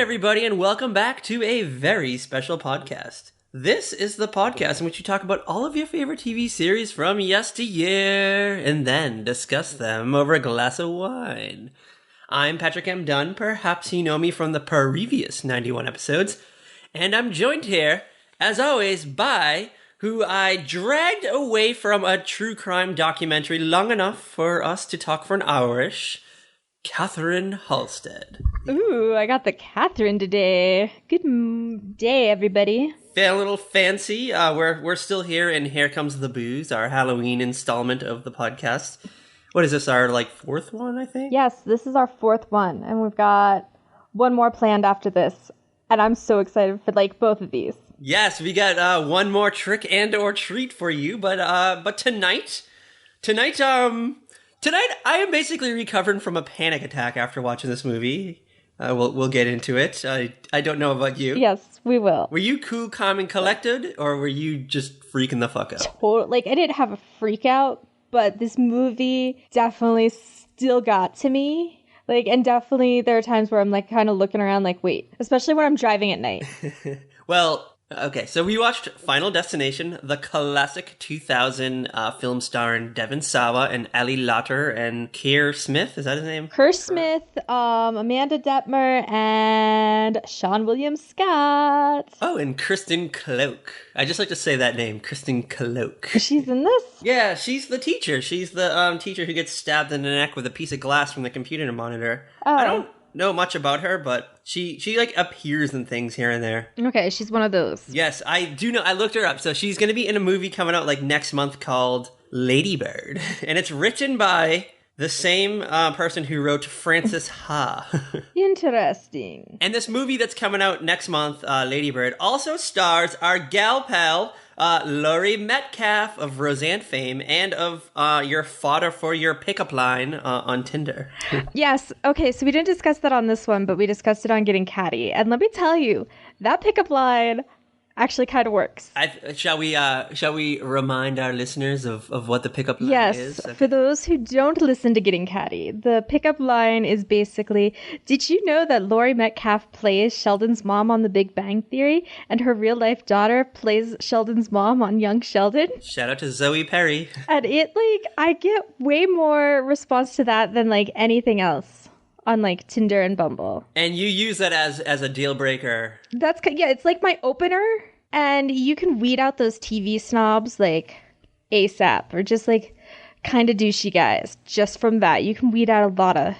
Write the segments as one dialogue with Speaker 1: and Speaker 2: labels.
Speaker 1: everybody, and welcome back to a very special podcast. This is the podcast in which you talk about all of your favorite TV series from yesteryear, and then discuss them over a glass of wine. I'm Patrick M. Dunn, perhaps you know me from the previous 91 episodes, and I'm joined here, as always, by who I dragged away from a true crime documentary long enough for us to talk for an hour-ish, Catherine Halstead.
Speaker 2: Ooh, I got the Catherine today. Good day, everybody.
Speaker 1: A little fancy. We're still here, and here comes the booze, our Halloween installment of the podcast. What is this, our fourth one, I think?
Speaker 2: Yes, this is our fourth one, and we've got one more planned after this, and I'm so excited for both of these.
Speaker 1: Yes, we got one more trick and or treat for you, but tonight I am basically recovering from a panic attack after watching this movie. We'll get into it. I don't know about you.
Speaker 2: Yes, we will.
Speaker 1: Were you cool, calm, and collected, or were you just freaking the fuck out?
Speaker 2: Totally. I didn't have a freak out, but this movie definitely still got to me. And definitely there are times where I'm kind of looking around wait, especially when I'm driving at night.
Speaker 1: Well, okay, so we watched Final Destination, the classic 2000 film starring Devon Sawa and Ali Lauter and Keir Smith. Is that his name?
Speaker 2: Keir Smith, Amanda Detmer, and Sean William Scott.
Speaker 1: Oh, and Kristen Cloak. I just like to say that name, Kristen Cloak.
Speaker 2: She's in this?
Speaker 1: Yeah, she's the teacher. She's the teacher who gets stabbed in the neck with a piece of glass from the computer monitor.
Speaker 2: Oh.
Speaker 1: I don't know much about her, but she appears in things here and there.
Speaker 2: Okay, she's one of those.
Speaker 1: Yes, I do know. I looked her up. So she's going to be in a movie coming out next month called Lady Bird. And it's written by the same person who wrote Frances Ha.
Speaker 2: Interesting.
Speaker 1: And this movie that's coming out next month, Lady Bird, also stars our gal pal, Laurie Metcalf of Roseanne fame and of your fodder for your pickup line on Tinder.
Speaker 2: Yes. Okay, so we didn't discuss that on this one, but we discussed it on Getting Catty. And let me tell you, that pickup line actually kind of works.
Speaker 1: Shall we remind our listeners of what the pickup line is?
Speaker 2: Yes, for those who don't listen to Getting Catty, the pickup line is basically, did you know that Laurie Metcalf plays Sheldon's mom on The Big Bang Theory, and her real-life daughter plays Sheldon's mom on Young Sheldon?
Speaker 1: Shout out to Zoe Perry.
Speaker 2: And it, I get way more response to that than, anything else on Tinder and Bumble.
Speaker 1: And you use that as a deal breaker.
Speaker 2: It's my opener, and you can weed out those TV snobs ASAP, or just kind of douchey guys. Just from that, you can weed out a lot of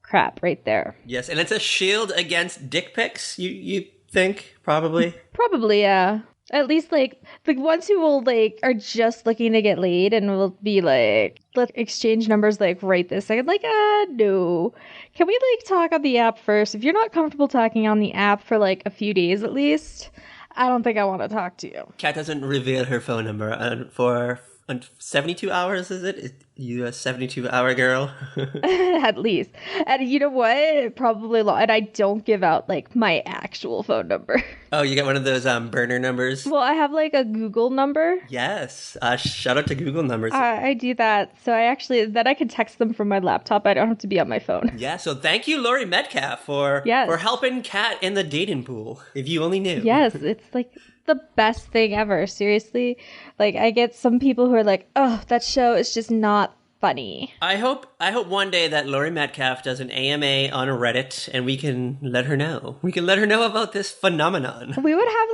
Speaker 2: crap right there.
Speaker 1: Yes, and it's a shield against dick pics, you think, probably?
Speaker 2: Probably, yeah. At least, the ones who will, are just looking to get laid and will be let's exchange numbers, right this second. No. Can we, talk on the app first? If you're not comfortable talking on the app for, a few days at least, I don't think I want to talk to you.
Speaker 1: Kat doesn't reveal her phone number for 72 hours, is it? You a 72-hour girl?
Speaker 2: At least. And you know what? Probably and I don't give out, my actual phone number.
Speaker 1: Oh, you got one of those burner numbers?
Speaker 2: Well, I have, a Google number.
Speaker 1: Yes. Shout out to Google numbers.
Speaker 2: I do that. So then I can text them from my laptop. I don't have to be on my phone.
Speaker 1: Yeah, so thank you, Laurie Metcalf, for helping Kat in the dating pool, if you only knew.
Speaker 2: Yes, it's, the best thing ever. Seriously. I get some people who are oh, that show is just not funny. I hope
Speaker 1: one day that Laurie Metcalf does an AMA on Reddit and we can let her know. We can let her know about this phenomenon.
Speaker 2: We would have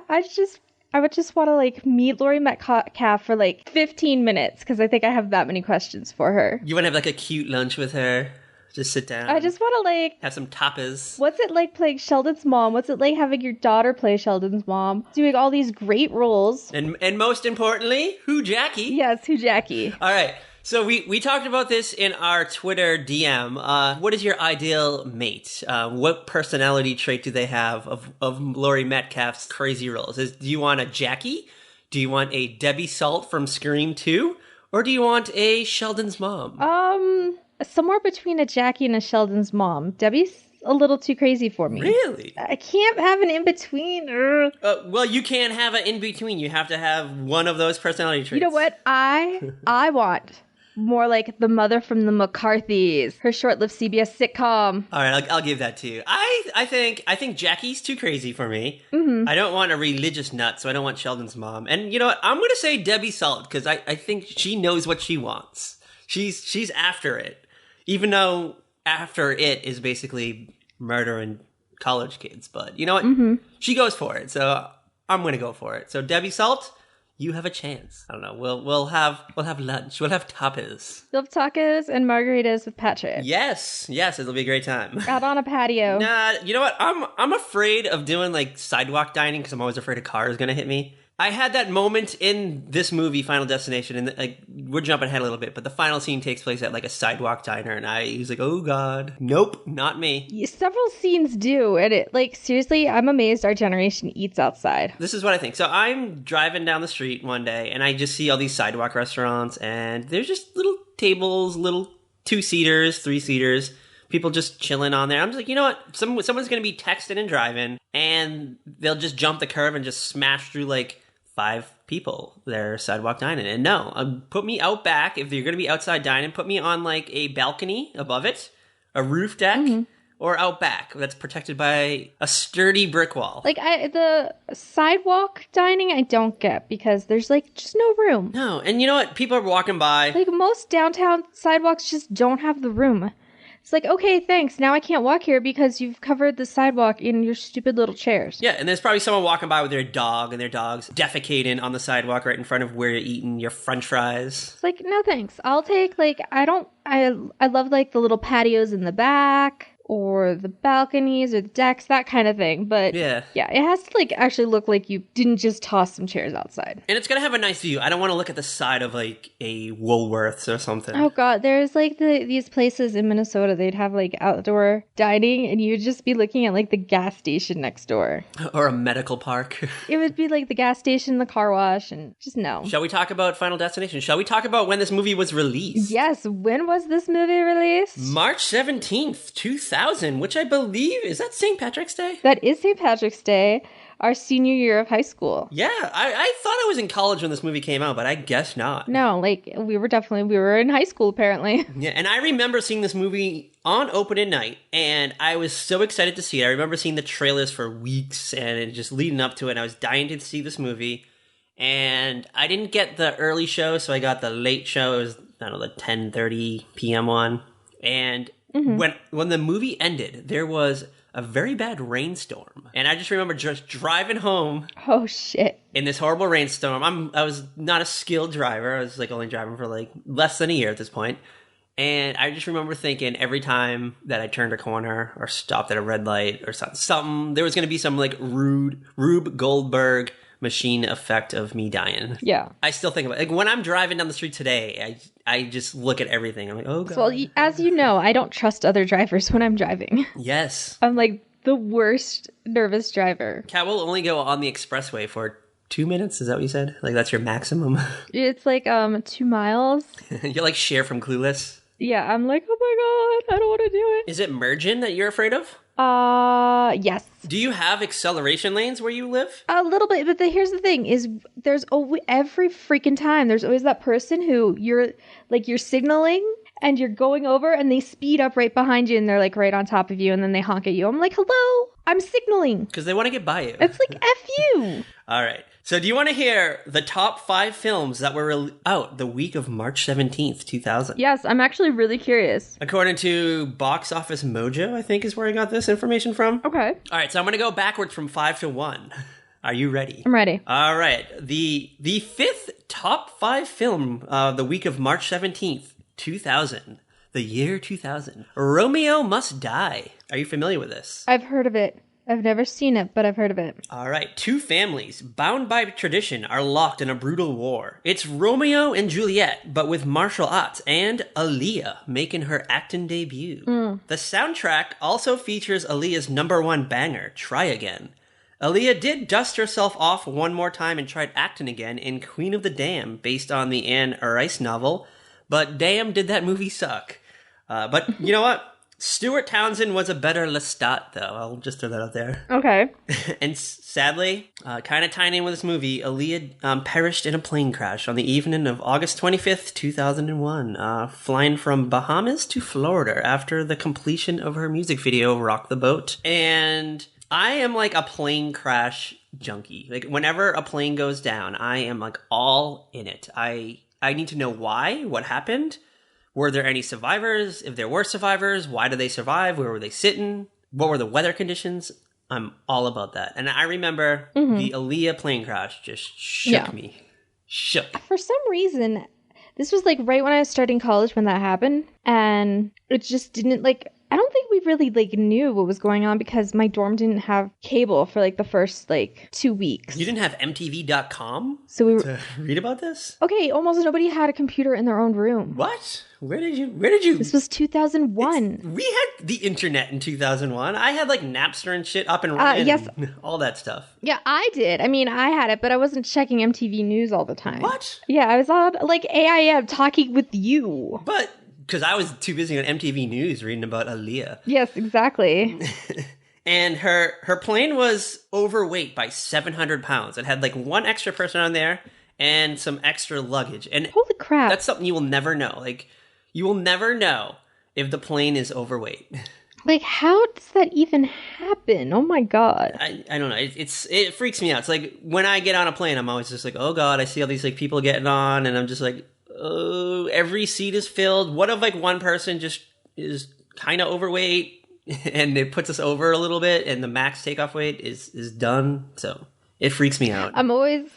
Speaker 2: I would just want to meet Laurie Metcalf for 15 minutes because I think I have that many questions for her.
Speaker 1: You want to have a cute lunch with her? Just sit down.
Speaker 2: I just want to
Speaker 1: have some tapas.
Speaker 2: What's it like playing Sheldon's mom? What's it like having your daughter play Sheldon's mom? Doing all these great roles.
Speaker 1: And most importantly, who Jackie?
Speaker 2: Yes, who Jackie?
Speaker 1: All right. So we talked about this in our Twitter DM. What is your ideal mate? What personality trait do they have of Laurie Metcalf's crazy roles? Do you want a Jackie? Do you want a Debbie Salt from Scream 2? Or do you want a Sheldon's mom?
Speaker 2: Somewhere between a Jackie and a Sheldon's mom. Debbie's a little too crazy for me.
Speaker 1: Really?
Speaker 2: I can't have an in-between.
Speaker 1: Well, you can't have an in-between. You have to have one of those personality traits.
Speaker 2: You know what? I want more like the mother from the McCarthys, her short-lived CBS sitcom.
Speaker 1: All right, I'll give that to you. I think Jackie's too crazy for me. I don't want a religious nut, so I don't want Sheldon's mom. And you know what? I'm going to say Debbie Salt, because I think she knows what she wants. She's after it. Even though after it is basically murdering college kids. But you know what? She goes for it, so I'm going to go for it. So Debbie Salt, you have a chance. I don't know. We'll have lunch. We'll have tapas.
Speaker 2: You'll have tacos and margaritas with Patrick.
Speaker 1: Yes, it'll be a great time.
Speaker 2: Out on a patio.
Speaker 1: Nah, you know what? I'm afraid of doing like sidewalk dining because I'm always afraid a car is gonna hit me. I had that moment in this movie, Final Destination, and like we're jumping ahead a little bit, but the final scene takes place at like a sidewalk diner, and I was like, oh god, nope, not me.
Speaker 2: Several scenes do, and it like seriously, I'm amazed our generation eats outside.
Speaker 1: This is what I think. So I'm driving down the street one day, and I just see all these sidewalk restaurants, and there's just little tables, little 2-seaters, 3-seaters. People just chilling on there. I'm just like, you know what? Someone's going to be texting and driving, and they'll just jump the curb and just smash through like 5 people. They're sidewalk dining. And no, put me out back. If you're going to be outside dining, put me on like a balcony above it, a roof deck, or out back that's protected by a sturdy brick wall.
Speaker 2: Like the sidewalk dining, I don't get because there's like just no room.
Speaker 1: No, and you know what? People are walking by.
Speaker 2: Like most downtown sidewalks just don't have the room. It's like, okay, thanks. Now I can't walk here because you've covered the sidewalk in your stupid little chairs.
Speaker 1: Yeah, and there's probably someone walking by with their dog, and their dog's defecating on the sidewalk right in front of where you're eating your french fries.
Speaker 2: It's like, no thanks. I'll take, like, I love, like, the little patios in the back, or the balconies, or the decks, that kind of thing. But, yeah, it has to, like, actually look like you didn't just toss some chairs outside.
Speaker 1: And it's gonna have a nice view. I don't want to look at the side of, like, a Woolworths or something.
Speaker 2: Oh, God. There's, like, these places in Minnesota, they'd have, like, outdoor dining, and you'd just be looking at, like, the gas station next door.
Speaker 1: Or a medical park.
Speaker 2: It would be, like, the gas station, the car wash, and just no.
Speaker 1: Shall we talk about Final Destination? Shall we talk about when this movie was released?
Speaker 2: Yes. When was this movie released?
Speaker 1: March 17th, 2000. Which I believe, is that St. Patrick's Day?
Speaker 2: That is St. Patrick's Day, our senior year of high school.
Speaker 1: Yeah, I thought I was in college when this movie came out, but I guess not.
Speaker 2: No, like, we were in high school, apparently.
Speaker 1: Yeah, and I remember seeing this movie on opening night, and I was so excited to see it. I remember seeing the trailers for weeks, and just leading up to it, and I was dying to see this movie. And I didn't get the early show, so I got the late show. It was, I don't know, the 10:30 p.m. one. And when the movie ended, there was a very bad rainstorm. And I just remember just driving home.
Speaker 2: Oh, shit.
Speaker 1: In this horrible rainstorm. I was not a skilled driver. I was like only driving for like less than a year at this point. And I just remember thinking every time that I turned a corner or stopped at a red light or something, there was going to be some like Rube Goldberg machine effect of me dying.
Speaker 2: Yeah.
Speaker 1: I still think about it. Like when I'm driving down the street today, I just look at everything. I'm like, oh god.
Speaker 2: Well, as you know, I don't trust other drivers when I'm driving.
Speaker 1: Yes.
Speaker 2: I'm like the worst nervous driver.
Speaker 1: Kat will only go on the expressway for 2 minutes. Is that what you said? Like that's your maximum?
Speaker 2: It's like 2 miles.
Speaker 1: You're like Cher from Clueless.
Speaker 2: Yeah, I'm like, oh my god, I don't want to do it.
Speaker 1: Is it merging that you're afraid of?
Speaker 2: Yes.
Speaker 1: Do you have acceleration lanes where you live?
Speaker 2: A little bit, but here's the thing: is there's always, every freaking time there's always that person who you're signaling and you're going over, and they speed up right behind you, and they're like right on top of you, and then they honk at you. I'm like, hello, I'm signaling
Speaker 1: because they want to get by you.
Speaker 2: It's like F you.
Speaker 1: All right. So do you want to hear the top 5 films that were out the week of March 17th, 2000?
Speaker 2: Yes, I'm actually really curious.
Speaker 1: According to Box Office Mojo, I think is where I got this information from.
Speaker 2: Okay.
Speaker 1: All right, so I'm going to go backwards from 5 to 1. Are you ready?
Speaker 2: I'm ready.
Speaker 1: All right. The 5th top 5 film the week of March 17th, 2000. The year 2000. Romeo Must Die. Are you familiar with this?
Speaker 2: I've heard of it. I've never seen it, but I've heard of it.
Speaker 1: All right. 2 families, bound by tradition, are locked in a brutal war. It's Romeo and Juliet, but with martial arts, and Aaliyah making her acting debut. The soundtrack also features Aaliyah's #1 banger, Try Again. Aaliyah did dust herself off one more time and tried acting again in Queen of the Dam, based on the Anne Rice novel, but damn did that movie suck. But you know what? Stuart Townsend was a better Lestat, though. I'll just throw that out there.
Speaker 2: Okay.
Speaker 1: And sadly, kind of tying in with this movie, Aaliyah perished in a plane crash on the evening of August 25th, 2001, flying from Bahamas to Florida after the completion of her music video, Rock the Boat. And I am like a plane crash junkie. Like, whenever a plane goes down, I am like all in it. I need to know why, what happened. Were there any survivors? If there were survivors, why did they survive? Where were they sitting? What were the weather conditions? I'm all about that. And I remember the Aaliyah plane crash just shook me. Shook.
Speaker 2: For some reason, this was like right when I was starting college when that happened. And it just didn't like... I don't think we really like knew what was going on because my dorm didn't have cable for like the first like 2 weeks.
Speaker 1: You didn't have MTV.com
Speaker 2: so we were
Speaker 1: to read about this?
Speaker 2: Okay, almost nobody had a computer in their own room.
Speaker 1: What? Where did you?
Speaker 2: This was 2001.
Speaker 1: We had the internet in 2001. I had like Napster and shit up and running.
Speaker 2: Yes.
Speaker 1: And all that stuff.
Speaker 2: Yeah, I did. I mean, I had it, but I wasn't checking MTV News all the time.
Speaker 1: What?
Speaker 2: Yeah, I was on like AIM talking with you.
Speaker 1: But because I was too busy on MTV News reading about Aaliyah.
Speaker 2: Yes, exactly.
Speaker 1: And her plane was overweight by 700 pounds. It had like one extra person on there and some extra luggage. And
Speaker 2: holy crap.
Speaker 1: That's something you will never know. Like, you will never know if the plane is overweight.
Speaker 2: Like, how does that even happen? Oh my god.
Speaker 1: I don't know. It freaks me out. It's like when I get on a plane, I'm always just like, oh god, I see all these like people getting on, and I'm just like, oh, every seat is filled. What if like one person just is kind of overweight and it puts us over a little bit and the max takeoff weight is done? So it freaks me out.
Speaker 2: I'm always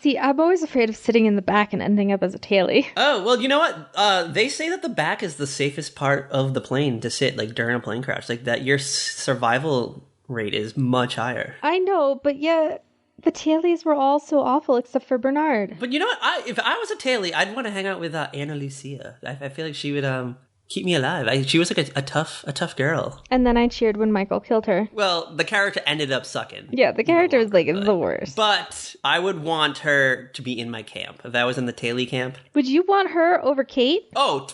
Speaker 2: afraid of sitting in the back and ending up as a tailie.
Speaker 1: Oh, well, you know what? They say that the back is the safest part of the plane to sit like during a plane crash. Like that your survival rate is much higher.
Speaker 2: I know, but yeah, the tailies were all so awful except for Bernard.
Speaker 1: But you know what? If I was a tailie, I'd want to hang out with Anna Lucia. I feel like she would keep me alive. She was like a tough girl.
Speaker 2: And then I cheered when Michael killed her.
Speaker 1: Well, the character ended up sucking.
Speaker 2: Yeah, the character was like the worst.
Speaker 1: But I would want her to be in my camp. If I was in the tailie camp.
Speaker 2: Would you want her over Kate?
Speaker 1: Oh,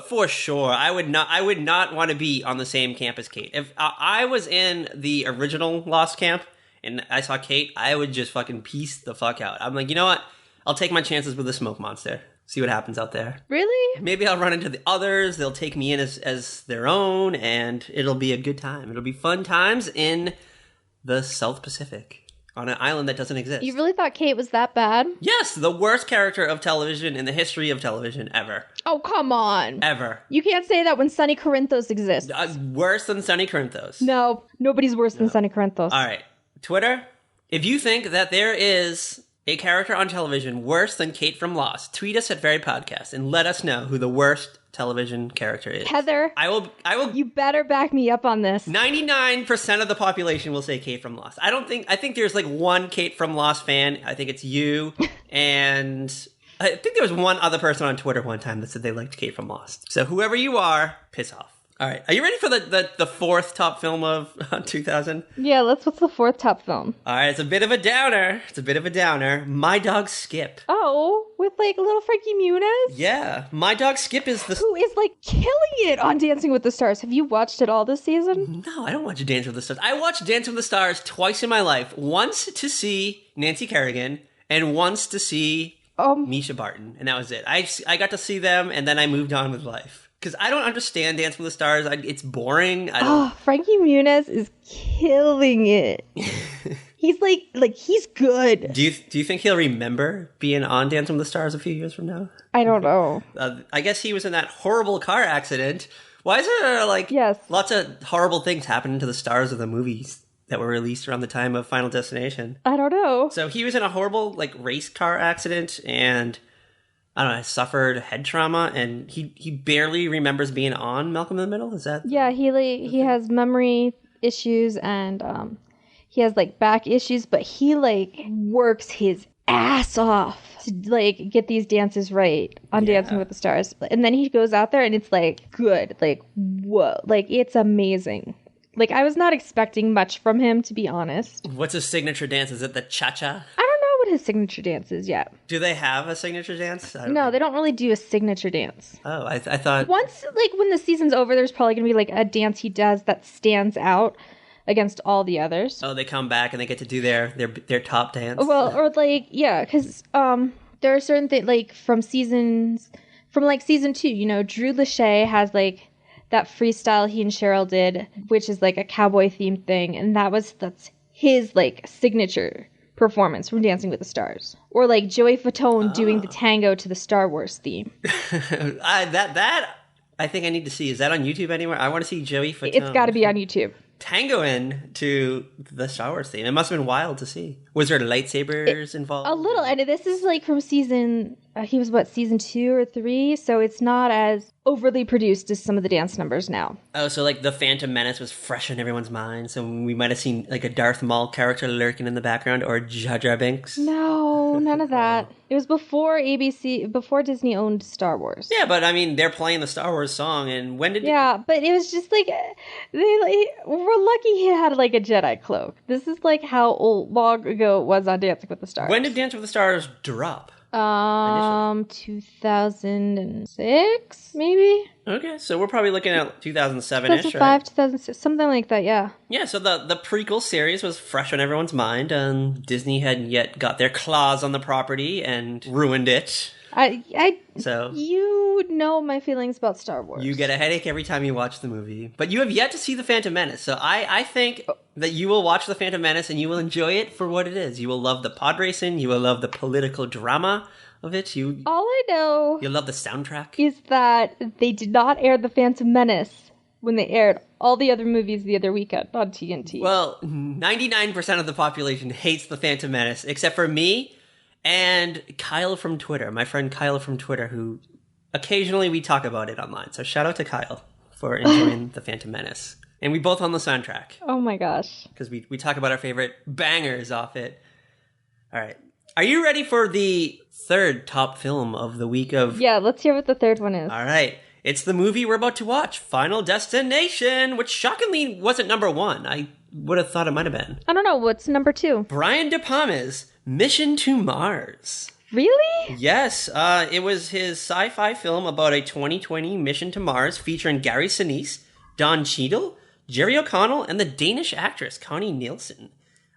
Speaker 1: for sure. I would not want to be on the same camp as Kate. If I was in the original Lost camp and I saw Kate, I would just fucking piece the fuck out. I'm like, you know what? I'll take my chances with the smoke monster. See what happens out there.
Speaker 2: Really?
Speaker 1: Maybe I'll run into the others. They'll take me in as their own, and it'll be a good time. It'll be fun times in the South Pacific on an island that doesn't exist.
Speaker 2: You really thought Kate was that bad?
Speaker 1: Yes, the worst character of television in the history of television ever.
Speaker 2: Oh, come on.
Speaker 1: Ever.
Speaker 2: You can't say that when Sonny Corinthos exists.
Speaker 1: Worse than Sonny Corinthos.
Speaker 2: No, nobody's worse than Sonny Corinthos.
Speaker 1: All right. Twitter, if you think that there is a character on television worse than Kate from Lost, tweet us at Very Podcast and let us know who the worst television character is.
Speaker 2: Heather,
Speaker 1: I will.
Speaker 2: You better back me up on this.
Speaker 1: 99% of the population will say Kate from Lost. I think there's like one Kate from Lost fan. I think it's you. And I think there was one other person on Twitter one time that said they liked Kate from Lost. So whoever you are, piss off. All right. Are you ready for the fourth top film of 2000?
Speaker 2: Yeah, what's the fourth top film?
Speaker 1: All right. It's a bit of a downer. My Dog Skip.
Speaker 2: Oh, with like little Frankie Muniz?
Speaker 1: Yeah. My Dog Skip is
Speaker 2: who is like killing it on Dancing with the Stars. Have you watched it all this season?
Speaker 1: No, I don't watch Dance with the Stars. I watched Dance with the Stars twice in my life. Once to see Nancy Kerrigan and once to see Misha Barton. And that was it. I got to see them and then I moved on with life. Because I don't understand Dance with the Stars. It's boring.
Speaker 2: Frankie Muniz is killing it. He's like he's good.
Speaker 1: Do you think he'll remember being on Dance with the Stars a few years from now?
Speaker 2: I don't know.
Speaker 1: I guess he was in that horrible car accident. Why is there lots of horrible things happening to the stars of the movies that were released around the time of Final Destination?
Speaker 2: I don't know.
Speaker 1: So he was in a horrible race car accident and I don't know, suffered head trauma, and he barely remembers being on Malcolm in the Middle. Is that?
Speaker 2: Yeah, he has memory issues and he has back issues, but he works his ass off to get these dances right on Dancing with the Stars, and then he goes out there and it's good, whoa, it's amazing. I was not expecting much from him, to be honest.
Speaker 1: What's his signature dance? Is it the cha-cha?
Speaker 2: I don't know what what his signature dance is yet.
Speaker 1: Do they have a signature dance?
Speaker 2: No, they don't really do a signature dance.
Speaker 1: Oh, I thought...
Speaker 2: Once, like, when the season's over, there's probably going to be, like, a dance he does that stands out against all the others.
Speaker 1: Oh, they come back and they get to do their top dance?
Speaker 2: Well, or, like, yeah, because there are certain things, like, from season 2, you know, Drew Lachey has, like, that freestyle he and Cheryl did, which is, like, a cowboy-themed thing, and that's his, like, signature performance from Dancing with the Stars. Or, like, Joey Fatone doing the tango to the Star Wars theme.
Speaker 1: That I think I need to see. Is that on YouTube anywhere? I want to see Joey Fatone.
Speaker 2: It's got to be on YouTube.
Speaker 1: Tangoing to the Star Wars theme. It must have been wild to see. Was there lightsabers involved?
Speaker 2: A little, and this is like from season 2 or 3, so it's not as overly produced as some of the dance numbers now.
Speaker 1: Oh, so like the Phantom Menace was fresh in everyone's mind, so we might have seen like a Darth Maul character lurking in the background, or Jar Jar Binks?
Speaker 2: No, none of that. It was before Disney owned Star Wars.
Speaker 1: Yeah, but I mean, they're playing the Star Wars song, and when did...
Speaker 2: Yeah, but it was just like, we're lucky he had like a Jedi cloak. This is like how long ago it was on Dancing with the Stars.
Speaker 1: When did Dance with the Stars drop?
Speaker 2: 2006, maybe?
Speaker 1: Okay, so we're probably looking at 2007-ish,
Speaker 2: 2005,
Speaker 1: right?
Speaker 2: 2006, something like that, yeah.
Speaker 1: Yeah, so the prequel series was fresh on everyone's mind, and Disney hadn't yet got their claws on the property and ruined it.
Speaker 2: So you know my feelings about Star Wars.
Speaker 1: You get a headache every time you watch the movie. But you have yet to see The Phantom Menace, so I think that you will watch The Phantom Menace and you will enjoy it for what it is. You will love the pod racing, you will love the political drama of it.
Speaker 2: All I know...
Speaker 1: You'll love the soundtrack.
Speaker 2: ...is that they did not air The Phantom Menace when they aired all the other movies the other weekend on TNT.
Speaker 1: Well, 99% of the population hates The Phantom Menace, except for me and Kyle from Twitter, my friend Kyle from Twitter, who occasionally we talk about it online. So shout out to Kyle for enjoying The Phantom Menace. And we both on the soundtrack.
Speaker 2: Oh my gosh.
Speaker 1: Because we talk about our favorite bangers off it. All right. Are you ready for the third top film of the week of...
Speaker 2: Yeah, let's hear what the third one is.
Speaker 1: All right. It's the movie we're about to watch, Final Destination, which shockingly wasn't number 1. I would have thought it might have been.
Speaker 2: I don't know. What's number 2?
Speaker 1: Brian De Palma's Mission to Mars.
Speaker 2: Really?
Speaker 1: Yes. It was his sci-fi film about a 2020 mission to Mars featuring Gary Sinise, Don Cheadle, Jerry O'Connell, and the Danish actress Connie Nielsen.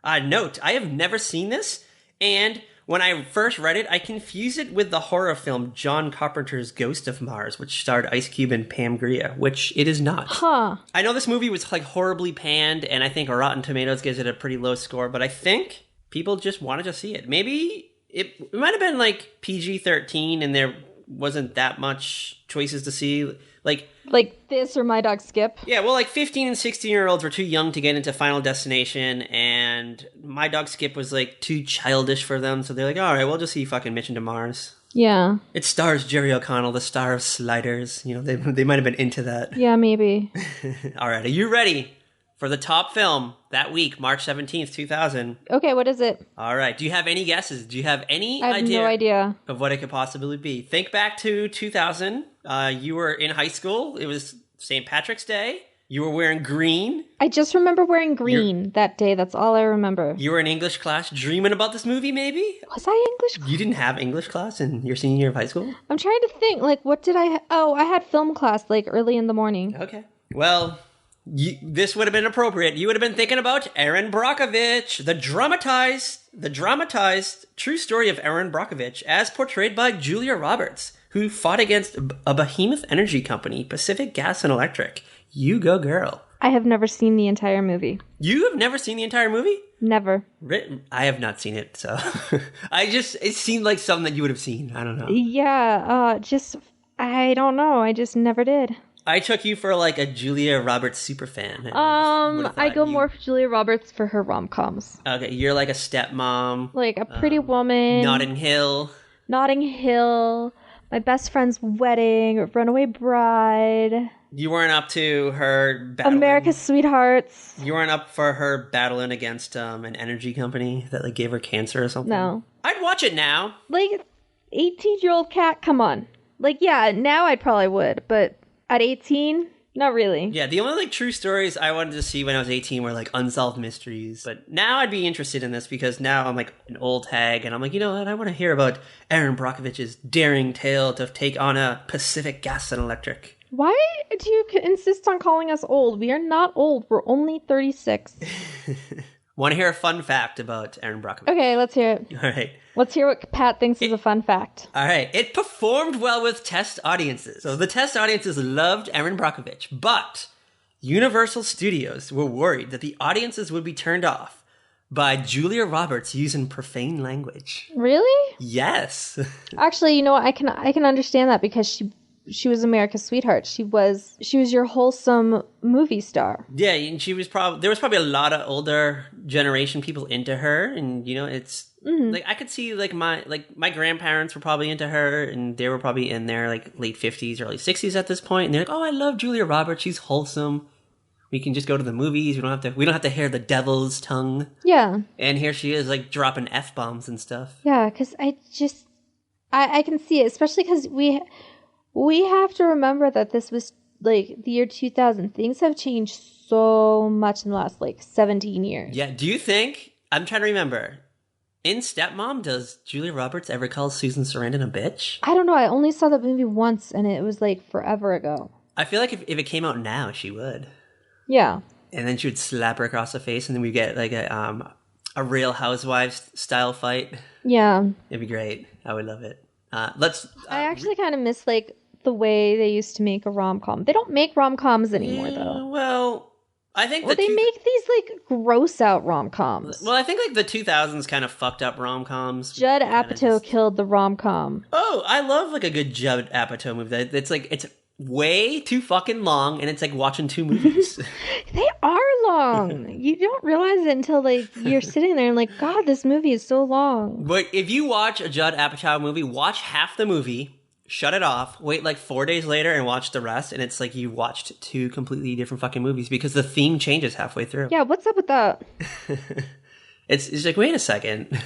Speaker 1: Note, I have never seen this, and when I first read it, I confused it with the horror film John Carpenter's Ghost of Mars, which starred Ice Cube and Pam Grier, which it is not.
Speaker 2: Huh.
Speaker 1: I know this movie was like horribly panned, and I think Rotten Tomatoes gives it a pretty low score, but I think people just wanted to see it. Maybe it might have been like PG-13 and there wasn't that much choices to see. Like
Speaker 2: this or My Dog Skip?
Speaker 1: Yeah, well, like 15 and 16-year-olds were too young to get into Final Destination, and My Dog Skip was like too childish for them, so they're like, all right, we'll just see fucking Mission to Mars.
Speaker 2: Yeah.
Speaker 1: It stars Jerry O'Connell, the star of Sliders. You know, they might have been into that.
Speaker 2: Yeah, maybe.
Speaker 1: All right, are you ready for the top film that week, March 17th, 2000?
Speaker 2: Okay, what is it?
Speaker 1: All right, do you have any guesses? Do you have any
Speaker 2: I have no idea
Speaker 1: of what it could possibly be? Think back to 2000. You were in high school. It was St. Patrick's Day. You were wearing green.
Speaker 2: I just remember wearing green that day. That's all I remember.
Speaker 1: You were in English class dreaming about this movie, maybe?
Speaker 2: Was I English class?
Speaker 1: You didn't have English class in your senior year of high school?
Speaker 2: I'm trying to think, like, what did I... I had film class, like, early in the morning.
Speaker 1: Okay. Well, this would have been appropriate. You would have been thinking about Erin Brockovich, the dramatized true story of Erin Brockovich, as portrayed by Julia Roberts, who fought against a behemoth energy company, Pacific Gas and Electric. You go, girl.
Speaker 2: I have never seen the entire movie.
Speaker 1: You have never seen the entire movie?
Speaker 2: Never.
Speaker 1: I have not seen it, so it seemed like something that you would have seen. I don't know.
Speaker 2: Yeah, I don't know. I just never did.
Speaker 1: I took you for like a Julia Roberts superfan.
Speaker 2: I go more for Julia Roberts for her rom-coms.
Speaker 1: Okay, you're like a stepmom.
Speaker 2: Like A Pretty Woman.
Speaker 1: Notting Hill.
Speaker 2: My Best Friend's Wedding. Runaway Bride.
Speaker 1: You weren't up to her battling.
Speaker 2: America's Sweethearts.
Speaker 1: You weren't up for her battling against an energy company that like gave her cancer or something?
Speaker 2: No.
Speaker 1: I'd watch it now.
Speaker 2: Like, 18-year-old cat, come on. Like, yeah, now I probably would, but at 18, Not really.
Speaker 1: Yeah, the only like true stories I wanted to see when I was 18 were like unsolved mysteries. But now I'd be interested in this because now I'm like an old hag and I'm like, you know what? I want to hear about Aaron Brockovich's daring tale to take on a Pacific Gas and Electric.
Speaker 2: Why do you insist on calling us old? We are not old. We're only 36.
Speaker 1: Want to hear a fun fact about Aaron Brockovich?
Speaker 2: Okay, let's hear it.
Speaker 1: All right.
Speaker 2: Let's hear what Pat thinks is a fun fact.
Speaker 1: All right. It performed well with test audiences. So the test audiences loved Aaron Brockovich, but Universal Studios were worried that the audiences would be turned off by Julia Roberts using profane language.
Speaker 2: Really?
Speaker 1: Yes.
Speaker 2: Actually, you know what? I can understand that because she was America's sweetheart. She was your wholesome movie star.
Speaker 1: Yeah, and there was probably a lot of older generation people into her, and you know, it's like I could see like my grandparents were probably into her, and they were probably in their like late 50s, early 60s at this point, and they're like, "Oh, I love Julia Roberts. She's wholesome. We can just go to the movies. We don't have to hear the devil's tongue."
Speaker 2: Yeah.
Speaker 1: And here she is, like dropping F-bombs and stuff.
Speaker 2: Yeah, because I can see it, especially because we have to remember that this was like the year 2000. Things have changed so much in the last like 17 years.
Speaker 1: Yeah. Do you think? I'm trying to remember. In Stepmom, does Julia Roberts ever call Susan Sarandon a bitch?
Speaker 2: I don't know. I only saw that movie once, and it was like forever ago.
Speaker 1: I feel like if it came out now, she would.
Speaker 2: Yeah.
Speaker 1: And then she would slap her across the face, and then we get like a Real Housewives style fight.
Speaker 2: Yeah.
Speaker 1: It'd be great. I would love it. I
Speaker 2: actually kind of miss like the way they used to make a rom-com. They don't make rom-coms anymore, though.
Speaker 1: Well, I think
Speaker 2: they make these like gross out rom-coms.
Speaker 1: Well, I think like the 2000s kind of fucked up rom-coms.
Speaker 2: Judd Apatow killed the rom-com.
Speaker 1: Oh, I love like a good Judd Apatow movie. It's way too fucking long, and it's like watching two movies.
Speaker 2: They are long. You don't realize it until like you're sitting there and like, God, this movie is so long.
Speaker 1: But if you watch a Judd Apatow movie, watch half the movie, shut it off, wait like 4 days later and watch the rest, and it's like you watched two completely different fucking movies because the theme changes halfway through.
Speaker 2: Yeah, what's up with that?
Speaker 1: It's like, wait a second.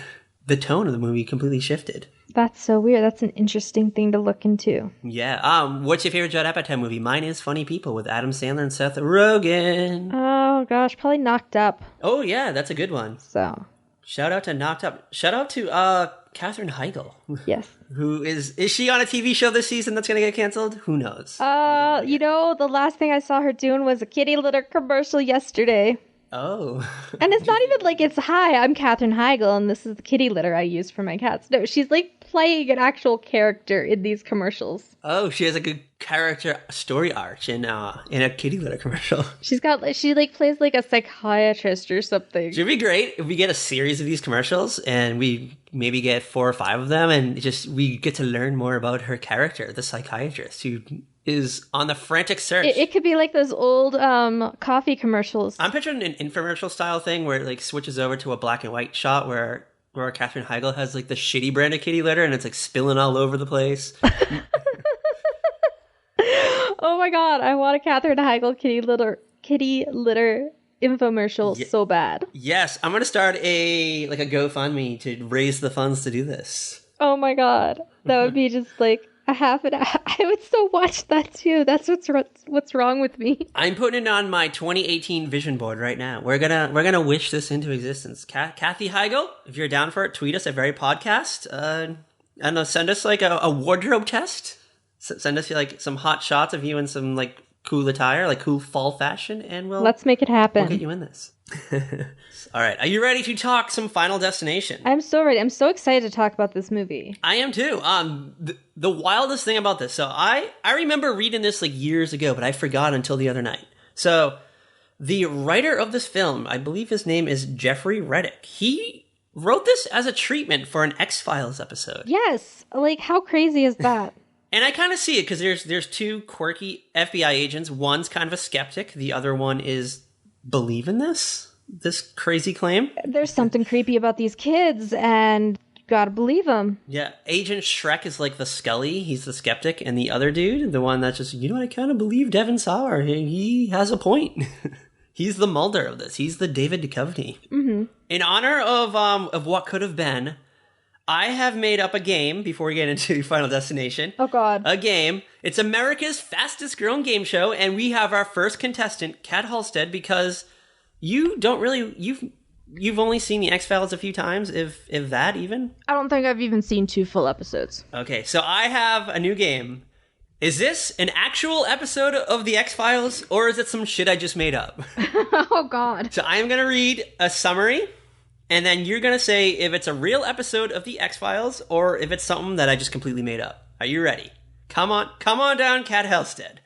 Speaker 1: The tone of the movie completely shifted.
Speaker 2: That's so weird. That's an interesting thing to look into.
Speaker 1: Yeah. What's your favorite Judd Apatow movie? Mine is Funny People with Adam Sandler and Seth Rogen.
Speaker 2: Oh gosh, probably Knocked Up.
Speaker 1: Oh yeah, that's a good one.
Speaker 2: So
Speaker 1: shout out to Knocked Up. Shout out to Katherine Heigl.
Speaker 2: Yes.
Speaker 1: Who is she on a TV show this season that's going to get canceled? Who knows?
Speaker 2: You know, the last thing I saw her doing was a kitty litter commercial yesterday.
Speaker 1: Oh.
Speaker 2: And it's not even like it's, hi, I'm Katherine Heigl, and this is the kitty litter I use for my cats. No, she's like playing an actual character in these commercials.
Speaker 1: Oh, she has a good character story arc in a kitty litter commercial.
Speaker 2: She plays like a psychiatrist or something.
Speaker 1: It'd be great if we get a series of these commercials and we maybe get 4 or 5 of them, and just we get to learn more about her character, the psychiatrist who is on the frantic search.
Speaker 2: It could be like those old coffee commercials.
Speaker 1: I'm picturing an infomercial style thing where it like switches over to a black and white shot where Katherine Heigl has like the shitty brand of kitty litter and it's like spilling all over the place.
Speaker 2: Oh my god, I want a Katherine Heigl kitty litter infomercial so bad.
Speaker 1: Yes, I'm gonna start a GoFundMe to raise the funds to do this.
Speaker 2: Oh my god, that would be just like a half an hour. I would still watch that too. That's what's wrong with me.
Speaker 1: I'm putting it on my 2018 vision board right now. We're gonna wish this into existence. Kathy Heigl, if you're down for it, tweet us at Very Podcast. I don't know, send us like a wardrobe test. Send us like some hot shots of you in some like cool attire, like cool fall fashion, and
Speaker 2: let's make it happen.
Speaker 1: We'll get you in this. All right, are you ready to talk some Final Destination?
Speaker 2: I'm so ready. I'm so excited to talk about this movie.
Speaker 1: I am too. The wildest thing about this, so I remember reading this like years ago, but I forgot until the other night. So the writer of this film, I believe his name is Jeffrey Reddick. He wrote this as a treatment for an X-Files episode.
Speaker 2: Yes, like how crazy is that?
Speaker 1: And I kind of see it because there's 2 quirky FBI agents. One's kind of a skeptic. The other one is believing this crazy claim.
Speaker 2: There's something creepy about these kids, and you gotta believe them.
Speaker 1: Yeah, Agent Shrek is like the Scully. He's the skeptic, and the other dude, the one that's just, I kind of believe Devon Sawa. He has a point. He's the Mulder of this. He's the David Duchovny. Mm-hmm. In honor of what could have been, I have made up a game before we get into Final Destination.
Speaker 2: Oh, God.
Speaker 1: A game. It's America's fastest growing game show, and we have our first contestant, Kat Halstead, because you don't really... You've only seen the X-Files a few times, if that even?
Speaker 2: I don't think I've even seen 2 full episodes.
Speaker 1: Okay, so I have a new game. Is this an actual episode of the X-Files, or is it some shit I just made up?
Speaker 2: Oh, God.
Speaker 1: So I am going to read a summary, and then you're going to say if it's a real episode of the X-Files, or if it's something that I just completely made up. Are you ready? Come on down, Kat Halstead.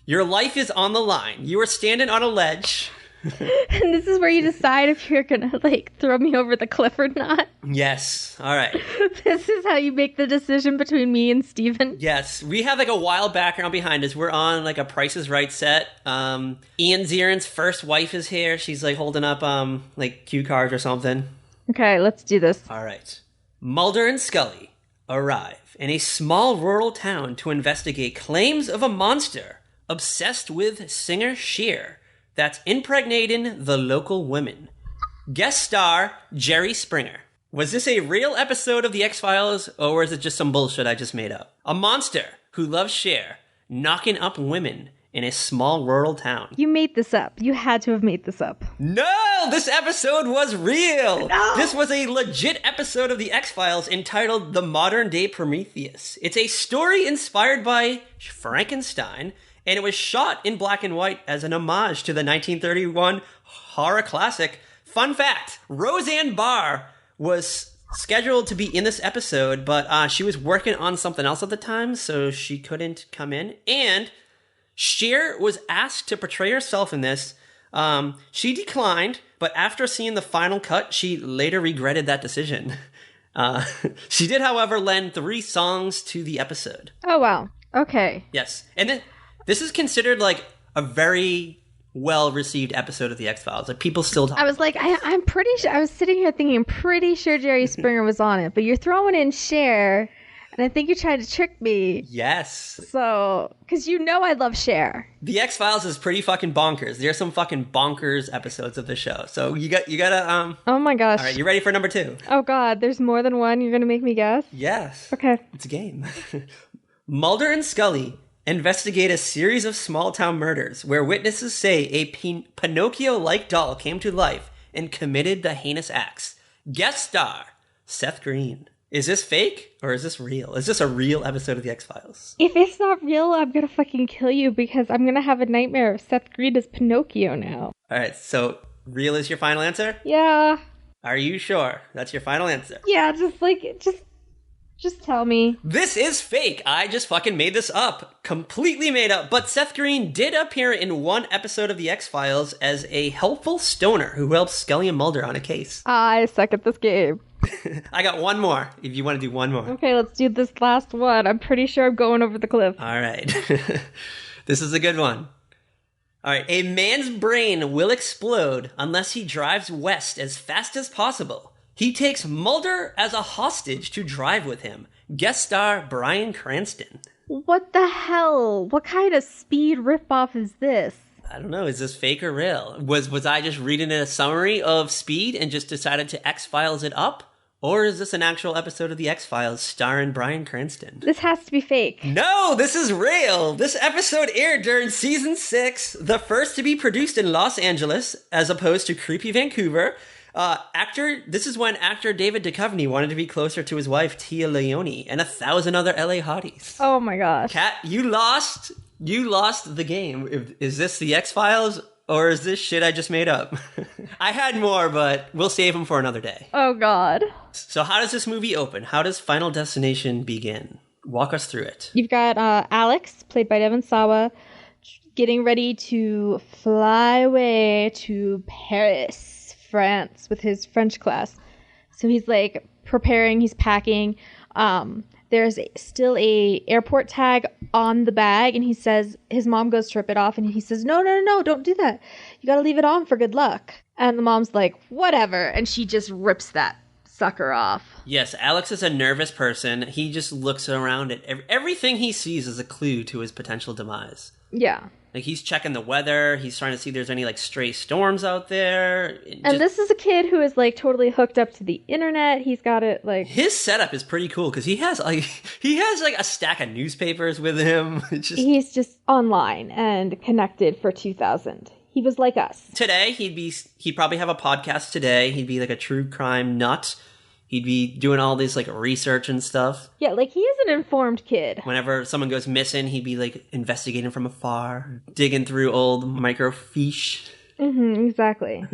Speaker 1: Your life is on the line. You are standing on a ledge...
Speaker 2: And this is where you decide if you're gonna, throw me over the cliff or not?
Speaker 1: Yes. All right.
Speaker 2: This is how you make the decision between me and Steven?
Speaker 1: Yes. We have, a wild background behind us. We're on, a Price is Right set. Ian Zieren's first wife is here. She's, holding up, cue cards or something.
Speaker 2: Okay, let's do this.
Speaker 1: All right. Mulder and Scully arrive in a small rural town to investigate claims of a monster obsessed with singer Cher that's impregnating the local women. Guest star, Jerry Springer. Was this a real episode of The X-Files, or is it just some bullshit I just made up? A monster who loves Cher, knocking up women in a small rural town.
Speaker 2: You made this up. You had to have made this up.
Speaker 1: No! This episode was real!
Speaker 2: No!
Speaker 1: This was a legit episode of The X-Files entitled The Modern Day Prometheus. It's a story inspired by Frankenstein, and it was shot in black and white as an homage to the 1931 horror classic. Fun fact, Roseanne Barr was scheduled to be in this episode, but she was working on something else at the time, so she couldn't come in. And Cher was asked to portray herself in this. She declined, but after seeing the final cut, she later regretted that decision. She did, however, lend 3 songs to the episode.
Speaker 2: Oh, wow. Okay.
Speaker 1: Yes. And then... This is considered, a very well-received episode of The X-Files. People still talk.
Speaker 2: I was I'm pretty sure, I was sitting here thinking, I'm pretty sure Jerry Springer was on it, but you're throwing in Cher, and I think you're trying to trick me.
Speaker 1: Yes.
Speaker 2: So, because I love Cher.
Speaker 1: The X-Files is pretty fucking bonkers. There's some fucking bonkers episodes of the show. So you gotta,
Speaker 2: Oh my gosh.
Speaker 1: All right, you ready for number 2?
Speaker 2: Oh God, there's more than one? You're gonna make me guess?
Speaker 1: Yes.
Speaker 2: Okay.
Speaker 1: It's a game. Mulder and Scully investigate a series of small-town murders where witnesses say a Pinocchio-like doll came to life and committed the heinous acts. Guest star, Seth Green. Is this fake or is this real? Is this a real episode of The X-Files?
Speaker 2: If it's not real, I'm gonna fucking kill you because I'm gonna have a nightmare of Seth Green as Pinocchio now.
Speaker 1: All right, so real is your final answer?
Speaker 2: Yeah.
Speaker 1: Are you sure that's your final answer?
Speaker 2: Yeah, just tell me.
Speaker 1: This is fake. I just fucking made this up. Completely made up. But Seth Green did appear in one episode of The X-Files as a helpful stoner who helps Scully and Mulder on a case.
Speaker 2: I suck at this game.
Speaker 1: I got one more, if you want to do one more.
Speaker 2: Okay, let's do this last one. I'm pretty sure I'm going over the cliff.
Speaker 1: All right. This is a good one. All right. A man's brain will explode unless he drives west as fast as possible. He takes Mulder as a hostage to drive with him. Guest star Bryan Cranston.
Speaker 2: What the hell? What kind of speed ripoff is this?
Speaker 1: I don't know. Is this fake or real? Was I just reading a summary of Speed and just decided to X-Files it up? Or is this an actual episode of The X-Files starring Bryan Cranston?
Speaker 2: This has to be fake.
Speaker 1: No, this is real. This episode aired during season 6, the first to be produced in Los Angeles, as opposed to creepy Vancouver. This is when actor David Duchovny wanted to be closer to his wife, Tia Leone, and 1,000 other LA hotties.
Speaker 2: Oh my gosh.
Speaker 1: Kat, you lost the game. Is this The X-Files, or is this shit I just made up? I had more, but we'll save them for another day.
Speaker 2: Oh god.
Speaker 1: So how does this movie open? How does Final Destination begin? Walk us through it.
Speaker 2: You've got Alex, played by Devon Sawa, getting ready to fly away to Paris, France, with his French class. So he's preparing, he's packing. There's still a airport tag on the bag, and he says, his mom goes to rip it off, and he says, no, don't do that. You gotta leave it on for good luck. And the mom's like, whatever, and she just rips that sucker off.
Speaker 1: Yes, Alex is a nervous person. He just looks around at everything he sees as a clue to his potential demise.
Speaker 2: Yeah.
Speaker 1: Like, he's checking the weather. He's trying to see if there's any, like, stray storms out there.
Speaker 2: And this is a kid who is, like, totally hooked up to the internet. He's got it, like...
Speaker 1: His setup is pretty cool, because he has, like, a stack of newspapers with him.
Speaker 2: He's just online and connected for 2000. He was like us.
Speaker 1: Today, he'd probably have a podcast today. He'd be, like, a true crime nut. He'd be doing all this, like, research and stuff.
Speaker 2: Yeah, like, he is an informed kid.
Speaker 1: Whenever someone goes missing, he'd be, like, investigating from afar, digging through old microfiche.
Speaker 2: Mm-hmm, exactly.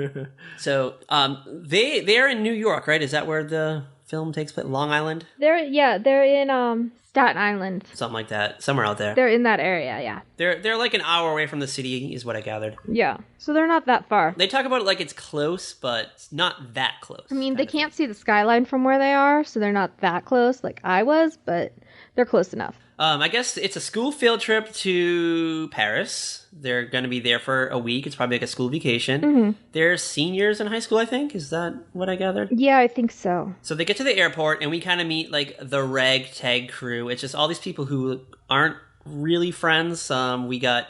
Speaker 1: So, they're in New York, right? Is that where the film takes place? Long Island?
Speaker 2: They're in, Staten Island.
Speaker 1: Something like that. Somewhere out there.
Speaker 2: They're in that area, yeah.
Speaker 1: They're like an hour away from the city, is what I gathered.
Speaker 2: Yeah. So they're not that far.
Speaker 1: They talk about it like it's close, but it's not that close.
Speaker 2: I mean, they can't see the skyline from where they are, so they're not that close like I was, but they're close enough.
Speaker 1: I guess it's a school field trip to Paris. They're going to be there for a week. It's probably like a school vacation.
Speaker 2: Mm-hmm.
Speaker 1: They're seniors in high school, I think. Is that what I gathered?
Speaker 2: Yeah, I think so.
Speaker 1: So they get to the airport, and we kind of meet, like, the ragtag crew. It's just all these people who aren't really friends. We got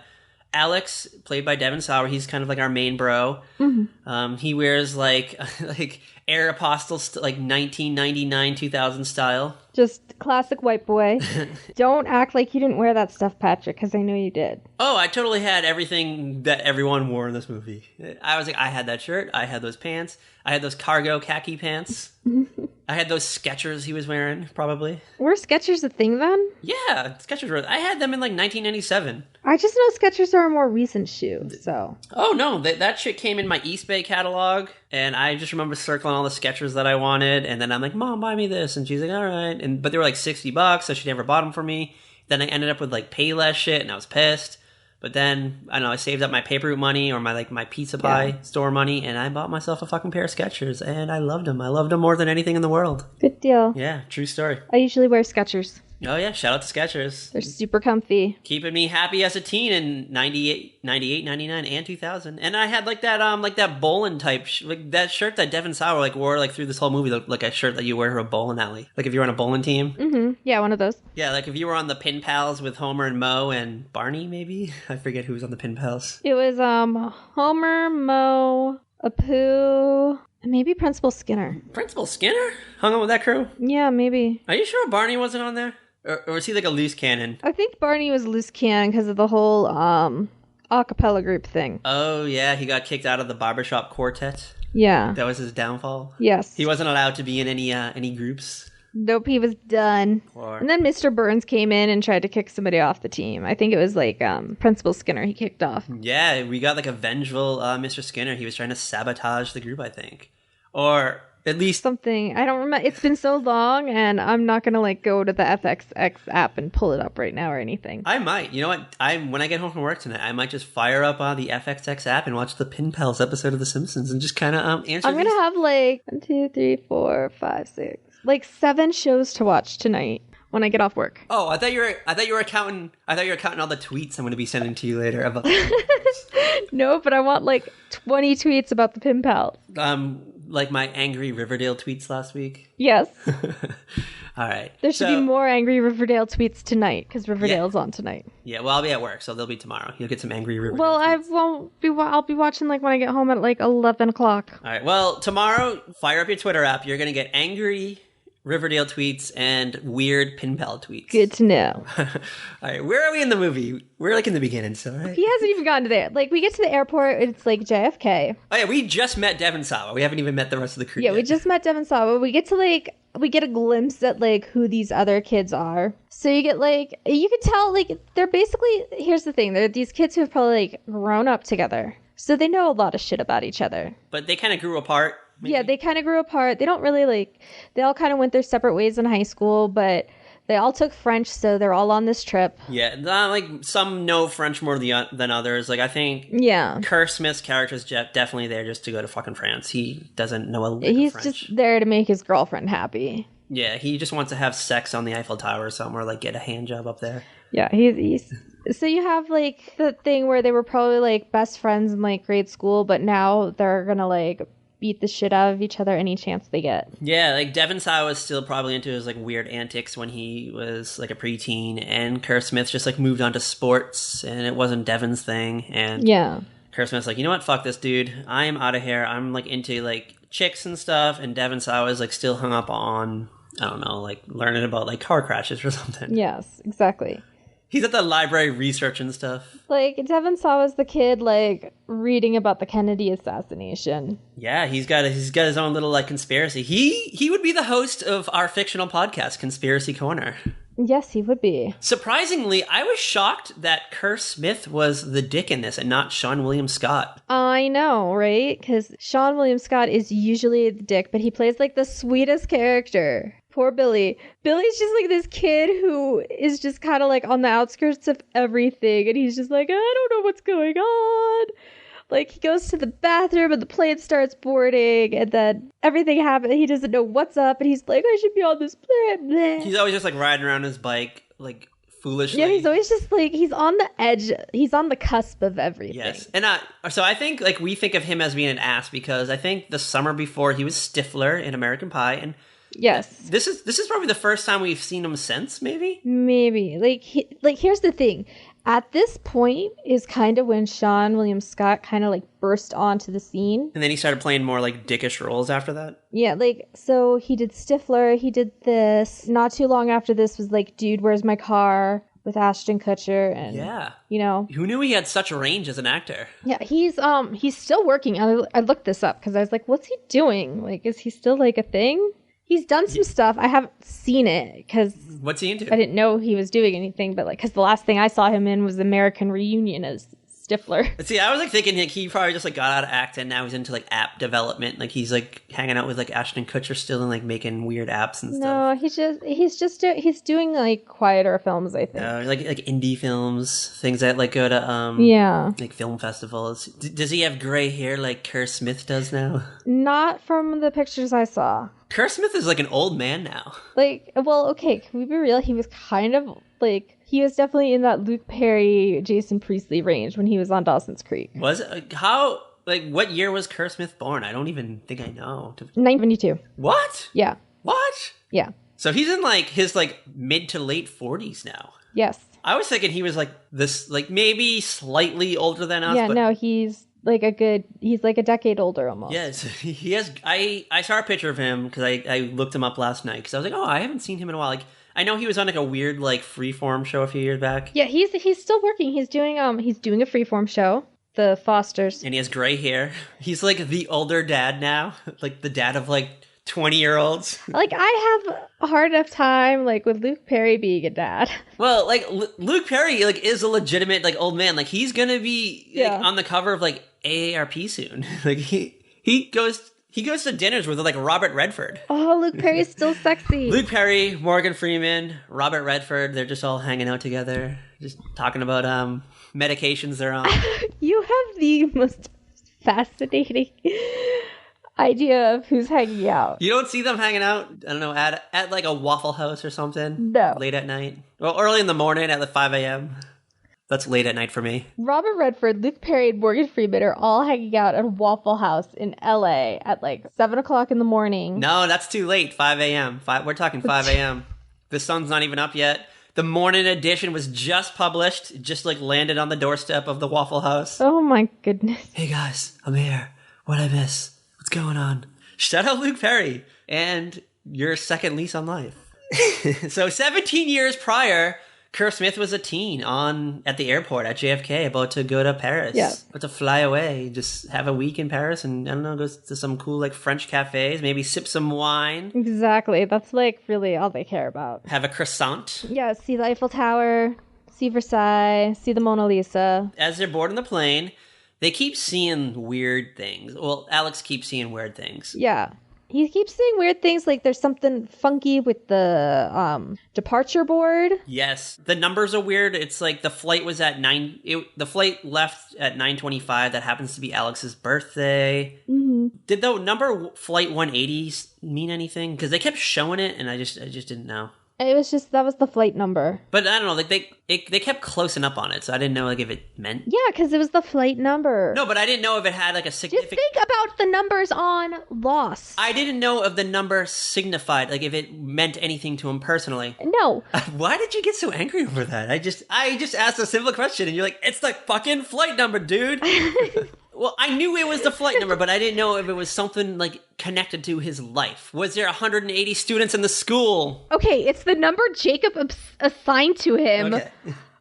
Speaker 1: Alex, played by Devon Sawa. He's kind of like our main bro. Mm-hmm. He wears, like Aeropostale, like 1999, 2000 style.
Speaker 2: Just classic white boy. Don't act like you didn't wear that stuff, Patrick, because I know you did.
Speaker 1: Oh, I totally had everything that everyone wore in this movie. I was like, I had that shirt. I had those pants. I had those cargo khaki pants. I had those Skechers he was wearing, probably.
Speaker 2: Were Skechers a thing then?
Speaker 1: Yeah, Skechers were. I had them in like 1997.
Speaker 2: I just know Skechers are a more recent shoe, so.
Speaker 1: Oh, no, that shit came in my East Bay catalog, and I just remember circling all the Skechers that I wanted, and then I'm like, Mom, buy me this, and she's like, all right, but they were like $60, so she never bought them for me. Then I ended up with like Payless shit, and I was pissed. But then, I don't know, I saved up my paper route money or my pizza pie store money, and I bought myself a fucking pair of Skechers, and I loved them. I loved them more than anything in the world.
Speaker 2: Good deal.
Speaker 1: Yeah, true story.
Speaker 2: I usually wear Skechers.
Speaker 1: Oh yeah, shout out to Skechers.
Speaker 2: They're super comfy.
Speaker 1: Keeping me happy as a teen in 98, 99, and 2000. And I had like that bowling type, like that shirt that Devon Sawa like wore like through this whole movie, like a shirt that you wear to a bowling alley. Like if you were on a bowling team.
Speaker 2: Mm-hmm. Yeah, one of those.
Speaker 1: Yeah, like if you were on the Pin Pals with Homer and Moe and Barney, maybe? I forget who was on the Pin Pals.
Speaker 2: It was Homer, Moe, Apu, and maybe Principal Skinner.
Speaker 1: Principal Skinner? Hung out with that crew?
Speaker 2: Yeah, maybe.
Speaker 1: Are you sure Barney wasn't on there? Or was he like a loose cannon?
Speaker 2: I think Barney was loose cannon because of the whole a cappella group thing.
Speaker 1: Oh, yeah, he got kicked out of the barbershop quartet.
Speaker 2: Yeah.
Speaker 1: That was his downfall?
Speaker 2: Yes.
Speaker 1: He wasn't allowed to be in any groups?
Speaker 2: Nope, he was done. And then Mr. Burns came in and tried to kick somebody off the team. I think it was like Principal Skinner he kicked off.
Speaker 1: Yeah, we got like a vengeful Mr. Skinner. He was trying to sabotage the group, I think. Or at least
Speaker 2: something. I don't remember. It's been so long, and I'm not going to like go to the FXX app and pull it up right now or anything.
Speaker 1: I might. You know what? When I get home from work tonight, I might just fire up the FXX app and watch the Pin Pals episode of The Simpsons and just kind of answer
Speaker 2: I'm going to have like 1, 2, 3, 4, 5, 6, like 7 shows to watch tonight when I get off work.
Speaker 1: Oh, I thought you were counting all the tweets I'm going to be sending to you later about
Speaker 2: No, but I want like 20 tweets about the Pin Pals.
Speaker 1: Like my angry Riverdale tweets last week?
Speaker 2: Yes.
Speaker 1: All right.
Speaker 2: There should be more angry Riverdale tweets tonight, because Riverdale's on tonight.
Speaker 1: Yeah, well, I'll be at work, so they'll be tomorrow. You'll get some angry Riverdale
Speaker 2: tweets. I'll be watching like when I get home at like 11 o'clock.
Speaker 1: All right, well, tomorrow, fire up your Twitter app. You're going to get angry Riverdale tweets and weird Pin Pal tweets.
Speaker 2: Good to know.
Speaker 1: All right, where are we in the movie? We're like in the beginning, so right?
Speaker 2: He hasn't even gotten to there. Like we get to the airport, it's like JFK.
Speaker 1: Oh yeah, we just met Devon Sawa. We haven't even met the rest of the crew.
Speaker 2: Yeah,
Speaker 1: yet.
Speaker 2: we just met Devon Sawa. We get a glimpse at like who these other kids are. So you get like, you can tell like they're basically, here's the thing, they're these kids who have probably like grown up together. So they know a lot of shit about each other.
Speaker 1: But they kind of grew apart. Maybe?
Speaker 2: Yeah, they kind of grew apart. They don't really they all kind of went their separate ways in high school, but they all took French, so they're all on this trip.
Speaker 1: Yeah, like some know French more than others. Like I think Kerr Smith's character is definitely there just to go to fucking France. He doesn't know a lick
Speaker 2: He's
Speaker 1: of French.
Speaker 2: Just there to make his girlfriend happy.
Speaker 1: Yeah, he just wants to have sex on the Eiffel Tower or something, or like get a hand job up there.
Speaker 2: Yeah, he's so you have like the thing where they were probably like best friends in like grade school, but now they're gonna like beat the shit out of each other any chance they get.
Speaker 1: Yeah, like Devon Sawa was still probably into his like weird antics when he was like a preteen, and Kerr Smith just like moved on to sports, and it wasn't Devon's thing. And
Speaker 2: yeah,
Speaker 1: Kerr Smith's like, you know what, fuck this dude, I'm out of here. I'm like into like chicks and stuff, and Devon Sawa is like still hung up on, I don't know, like learning about like car crashes or something.
Speaker 2: Yes, exactly.
Speaker 1: He's at the library researching stuff.
Speaker 2: Like, Devon Sawa's the kid, like, reading about the Kennedy assassination.
Speaker 1: Yeah, he's got his own little, like, conspiracy. He would be the host of our fictional podcast, Conspiracy Corner.
Speaker 2: Yes, he would be.
Speaker 1: Surprisingly, I was shocked that Kerr Smith was the dick in this and not Sean William Scott.
Speaker 2: I know, right? Because Sean William Scott is usually the dick, but he plays, like, the sweetest character. Poor Billy. Billy's just like this kid who is just kind of like on the outskirts of everything. And he's just like, I don't know what's going on. Like, he goes to the bathroom and the plane starts boarding. And then everything happens. He doesn't know what's up. And he's like, I should be on this plane. Bleh.
Speaker 1: He's always just like riding around his bike, like foolishly.
Speaker 2: Yeah, he's always just like, he's on the edge. He's on the cusp of everything.
Speaker 1: Yes. And so I think like we think of him as being an ass because I think the summer before he was Stifler in American Pie. And
Speaker 2: yes,
Speaker 1: this is probably the first time we've seen him since, maybe
Speaker 2: like here's the thing. At this point is kind of when Sean William Scott kind of like burst onto the scene,
Speaker 1: and then he started playing more like dickish roles after that.
Speaker 2: Yeah, like, so he did Stifler, he did this. Not too long after this was like Dude, Where's My Car with Ashton Kutcher. And
Speaker 1: yeah,
Speaker 2: you know,
Speaker 1: who knew he had such a range as an actor?
Speaker 2: Yeah, he's still working. I looked this up because I was like, what's he doing? Like, is he still like a thing? He's done some stuff. I haven't seen it because
Speaker 1: what's he into?
Speaker 2: I didn't know he was doing anything, but like, because the last thing I saw him in was American Reunion as Stifler.
Speaker 1: See, I was like thinking he probably just like got out of acting. Now he's into like app development. Like he's like hanging out with like Ashton Kutcher still and like making weird apps and stuff.
Speaker 2: No, he's doing like quieter films, I think.
Speaker 1: Like indie films, things that like go to like film festivals. Does he have gray hair like Kerr Smith does now?
Speaker 2: Not from the pictures I saw.
Speaker 1: Kerr Smith is like an old man now.
Speaker 2: Like, well, okay, can we be real? He was kind of like, he was definitely in that Luke Perry, Jason Priestley range when he was on Dawson's Creek.
Speaker 1: Was it? How, like, what year was Kerr Smith born? I don't even think I know.
Speaker 2: 1972.
Speaker 1: What?
Speaker 2: Yeah.
Speaker 1: What?
Speaker 2: Yeah.
Speaker 1: So he's in like his like mid to late 40s now.
Speaker 2: Yes.
Speaker 1: I was thinking he was like this, like maybe slightly older than us.
Speaker 2: Yeah,
Speaker 1: but
Speaker 2: no, he's like a decade older almost.
Speaker 1: Yes, he has. I saw a picture of him because I looked him up last night because I was like, oh, I haven't seen him in a while. Like, I know he was on like a weird like freeform show a few years back.
Speaker 2: Yeah, he's still working. He's doing a freeform show, The Fosters,
Speaker 1: and he has gray hair. He's like the older dad now, like the dad of like 20-year-olds.
Speaker 2: Like, I have a hard enough time like with Luke Perry being a dad.
Speaker 1: Well, like Luke Perry like is a legitimate like old man. Like he's gonna be like, on the cover of like AARP soon. Like he goes to dinners with like Robert Redford.
Speaker 2: Oh, Luke Perry's still sexy.
Speaker 1: Luke Perry, Morgan Freeman, Robert Redford, they're just all hanging out together, just talking about medications they're on.
Speaker 2: You have the most fascinating idea of who's hanging out.
Speaker 1: You don't see them hanging out, I don't know, at like a Waffle House or something?
Speaker 2: No.
Speaker 1: Late at night? Well, early in the morning at like 5 a.m. That's late at night for me. Robert
Speaker 2: Redford, Luke Perry, and Morgan Freeman are all hanging out at a Waffle House in LA at like 7 o'clock in the morning.
Speaker 1: No, that's too late. 5 a.m. We're talking 5 a.m. The sun's not even up yet. The morning edition was just published. It just like landed on the doorstep of the Waffle House.
Speaker 2: Oh my goodness.
Speaker 1: Hey guys, I'm here. What'd I miss? What's going on? Shout out Luke Perry and your second lease on life. So 17 years prior, Kerr Smith was a teen at the airport at JFK about to go to Paris.
Speaker 2: Yeah.
Speaker 1: About to fly away, just have a week in Paris and, I don't know, go to some cool like French cafes, maybe sip some wine.
Speaker 2: Exactly. That's like really all they care about.
Speaker 1: Have a croissant.
Speaker 2: Yeah, see the Eiffel Tower, see Versailles, see the Mona Lisa.
Speaker 1: As they're boarding the plane, they keep seeing weird things. Well, Alex keeps seeing weird things.
Speaker 2: Yeah. He keeps saying weird things like there's something funky with the departure board.
Speaker 1: Yes. The numbers are weird. It's like the flight was at the flight left at 9:25. That happens to be Alex's birthday.
Speaker 2: Mm-hmm.
Speaker 1: Did the number flight 180 mean anything? Because they kept showing it and I just didn't know.
Speaker 2: It was just, that was the flight number.
Speaker 1: But I don't know, like they kept closing up on it, so I didn't know like if it meant.
Speaker 2: Yeah, because it was the flight number.
Speaker 1: No, but I didn't know if it had like a significant.
Speaker 2: Just think about the numbers on Lost.
Speaker 1: I didn't know if the number signified, like if it meant anything to him personally.
Speaker 2: No.
Speaker 1: Why did you get so angry over that? I just asked a simple question, and you're like, it's the fucking flight number, dude. Well, I knew it was the flight number, but I didn't know if it was something, like, connected to his life. Was there 180 students in the school?
Speaker 2: Okay, it's the number Jacob assigned to him.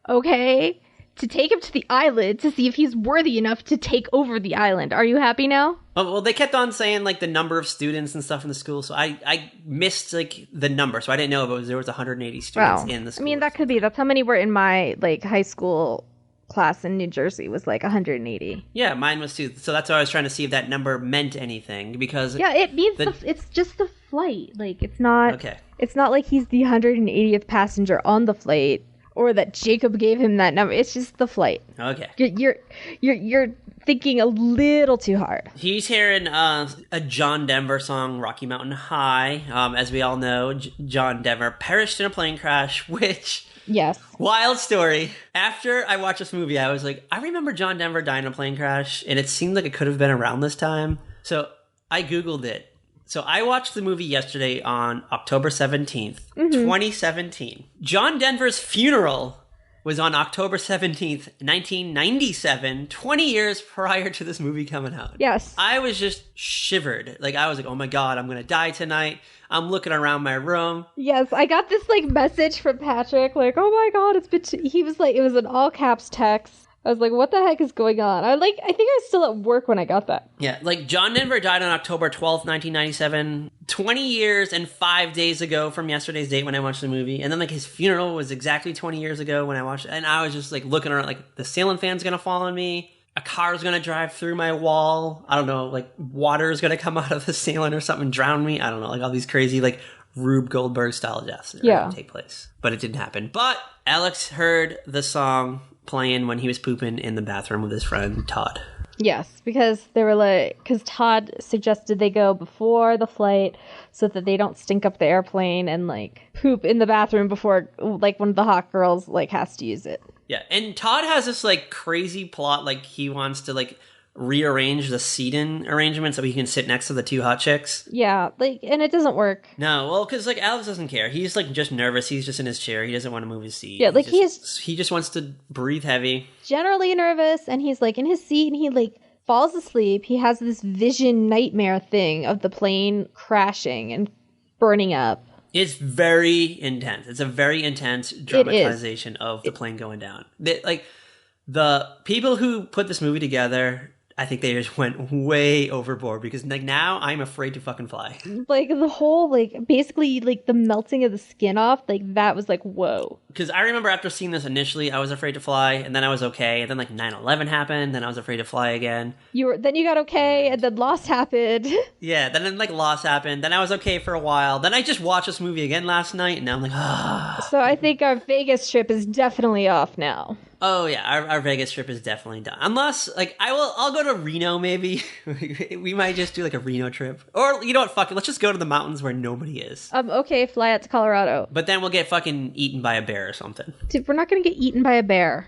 Speaker 2: Okay? To take him to the island to see if he's worthy enough to take over the island. Are you happy now?
Speaker 1: Oh, well, they kept on saying, like, the number of students and stuff in the school, so I missed, like, the number, so I didn't know if there was 180 students in the school.
Speaker 2: I mean, that could be. That's how many were in my, like, high school class in New Jersey was like 180.
Speaker 1: Yeah, mine was too. So that's why I was trying to see if that number meant anything, because
Speaker 2: yeah, it means it's just the flight. Like, it's not.
Speaker 1: Okay.
Speaker 2: It's not like he's the 180th passenger on the flight, or that Jacob gave him that number. It's just the flight.
Speaker 1: Okay.
Speaker 2: You're thinking a little too hard.
Speaker 1: He's hearing a John Denver song, Rocky Mountain High. As we all know, John Denver perished in a plane crash, which.
Speaker 2: Yes.
Speaker 1: Wild story. After I watched this movie, I was like, I remember John Denver dying in a plane crash, and it seemed like it could have been around this time. So I Googled it. So I watched the movie yesterday on October 17th, 2017. John Denver's funeral was on October 17th, 1997, 20 years prior to this movie coming out.
Speaker 2: Yes.
Speaker 1: I was just shivered. Like, I was like, oh my God, I'm going to die tonight. I'm looking around my room.
Speaker 2: Yes, I got this, like, message from Patrick, like, oh my God, it's been... He was like, it was an all caps text. I was like, what the heck is going on? I think I was still at work when I got that.
Speaker 1: Yeah, like, John Denver died on October 12th, 1997, 20 years and 5 days ago from yesterday's date when I watched the movie. And then, like, his funeral was exactly 20 years ago when I watched it. And I was just, like, looking around, like, the ceiling fan's gonna fall on me. A car's gonna drive through my wall. I don't know, like, water's gonna come out of the ceiling or something and drown me. I don't know, like, all these crazy, like, Rube Goldberg style deaths that are gonna take place. But it didn't happen. But Alex heard the song playing when he was pooping in the bathroom with his friend Todd.
Speaker 2: Yes, because they were like, because Todd suggested they go before the flight so that they don't stink up the airplane and like poop in the bathroom before like one of the hot girls like has to use it.
Speaker 1: Yeah, and Todd has this like crazy plot, like he wants to like rearrange the seating arrangement so he can sit next to the two hot chicks.
Speaker 2: Yeah, like, and it doesn't work.
Speaker 1: No, well, because like Alex doesn't care. He's like just nervous. He's just in his chair. He doesn't want to move his seat.
Speaker 2: Yeah, like
Speaker 1: he just wants to breathe heavy.
Speaker 2: Generally nervous, and he's like in his seat, and he like falls asleep. He has this vision nightmare thing of the plane crashing and burning up.
Speaker 1: It's very intense. It's a very intense dramatization of the plane going down. Like the people who put this movie together, I think they just went way overboard because like now I'm afraid to fucking fly.
Speaker 2: Like the whole like basically like the melting of the skin off, like that was like whoa.
Speaker 1: Because I remember after seeing this initially, I was afraid to fly, and then I was okay, and then like 9/11 happened, then I was afraid to fly again.
Speaker 2: Then you got okay, and then Lost happened.
Speaker 1: Yeah, then like Lost happened, then I was okay for a while. Then I just watched this movie again last night, and now I'm like, ah.
Speaker 2: So I think our Vegas trip is definitely off now.
Speaker 1: Oh yeah, our Vegas trip is definitely done. Unless like I'll go to Reno maybe. We might just do like a Reno trip, or you know what? Fuck it, let's just go to the mountains where nobody is.
Speaker 2: Okay, fly out to Colorado.
Speaker 1: But then we'll get fucking eaten by a bear or something.
Speaker 2: Dude, we're not gonna get eaten by a bear.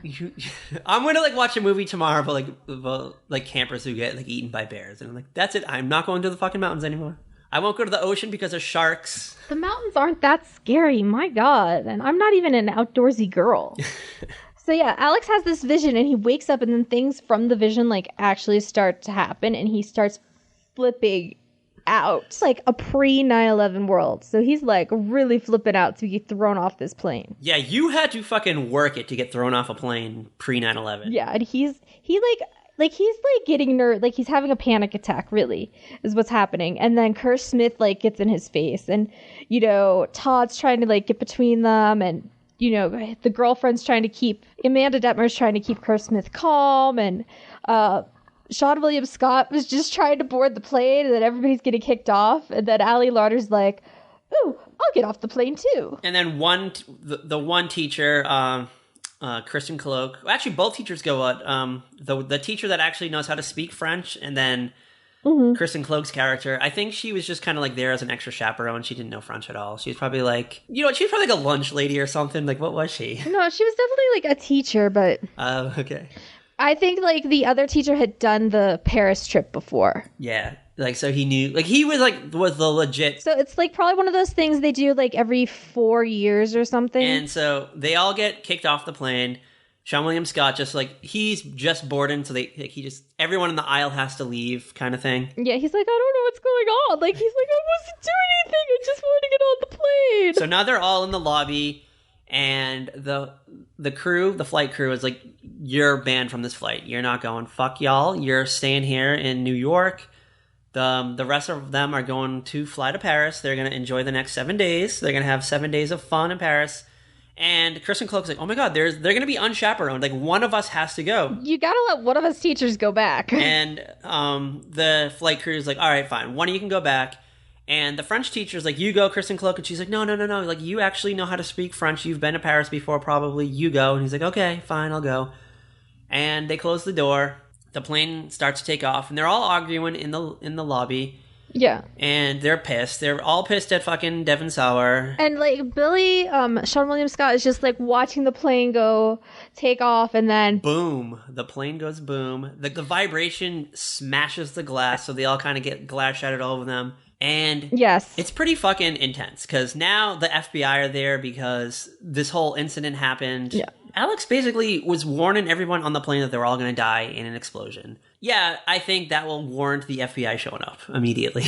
Speaker 1: I'm gonna like watch a movie tomorrow about like campers who get like eaten by bears, and I'm like, that's it. I'm not going to the fucking mountains anymore. I won't go to the ocean because of sharks.
Speaker 2: The mountains aren't that scary, my God. And I'm not even an outdoorsy girl. So yeah, Alex has this vision and he wakes up and then things from the vision like actually start to happen and he starts flipping out. It's like a pre 9/11 world. So he's like really flipping out to get thrown off this plane.
Speaker 1: Yeah, you had to fucking work it to get thrown off a plane pre 9/11.
Speaker 2: Yeah, and he's getting like he's having a panic attack, really, is what's happening. And then Kerr Smith like gets in his face and you know, Todd's trying to like get between them and you know, the girlfriend's Amanda Detmer's trying to keep Kerr Smith calm, and Sean William Scott was just trying to board the plane, and then everybody's getting kicked off, and then Ali Larter's like, ooh, I'll get off the plane too.
Speaker 1: And then the one teacher, Kristen Cloak, actually both teachers go out. The teacher that actually knows how to speak French, and then Kristen Cloak's character, I think she was just kind of like there as an extra chaperone. She didn't know French at all. She was probably like, she was probably like a lunch lady or something. Like, what was she?
Speaker 2: No, she was definitely like a teacher, but
Speaker 1: Okay.
Speaker 2: I think like the other teacher had done the Paris trip before.
Speaker 1: Yeah. Like, so he knew, like, he was the legit.
Speaker 2: So it's like probably one of those things they do like every 4 years or something.
Speaker 1: And so they all get kicked off the plane. Sean William Scott just like, he's just boarding, so everyone in the aisle has to leave kind of thing.
Speaker 2: Yeah, he's like, I don't know what's going on. Like, he's like, I wasn't doing anything. I just wanted to get on the plane.
Speaker 1: So now they're all in the lobby, and the crew, the flight crew is like, you're banned from this flight. You're not going. Fuck y'all. You're staying here in New York. The rest of them are going to fly to Paris. They're going to enjoy the next 7 days. They're going to have 7 days of fun in Paris. And Kristen Cloak's like, oh my god, they're going to be unchaperoned. Like, one of us has to go.
Speaker 2: You gotta let one of us teachers go back.
Speaker 1: And the flight crew is like, all right, fine. One of you can go back. And the French teacher's like, you go, Kristen Cloak. And she's like, no. Like, you actually know how to speak French. You've been to Paris before, probably. You go. And he's like, okay, fine, I'll go. And they close the door. The plane starts to take off. And they're all arguing in the lobby.
Speaker 2: Yeah.
Speaker 1: And they're pissed. They're all pissed at fucking Devon Sawa.
Speaker 2: And like Billy, Sean William Scott is just like watching the plane go take off, and then
Speaker 1: boom. The plane goes boom. The vibration smashes the glass, so they all kind of get glass shattered all over them. And
Speaker 2: yes,
Speaker 1: it's pretty fucking intense because now the FBI are there because this whole incident happened.
Speaker 2: Yeah.
Speaker 1: Alex basically was warning everyone on the plane that they were all going to die in an explosion. Yeah, I think that will warrant the FBI showing up immediately.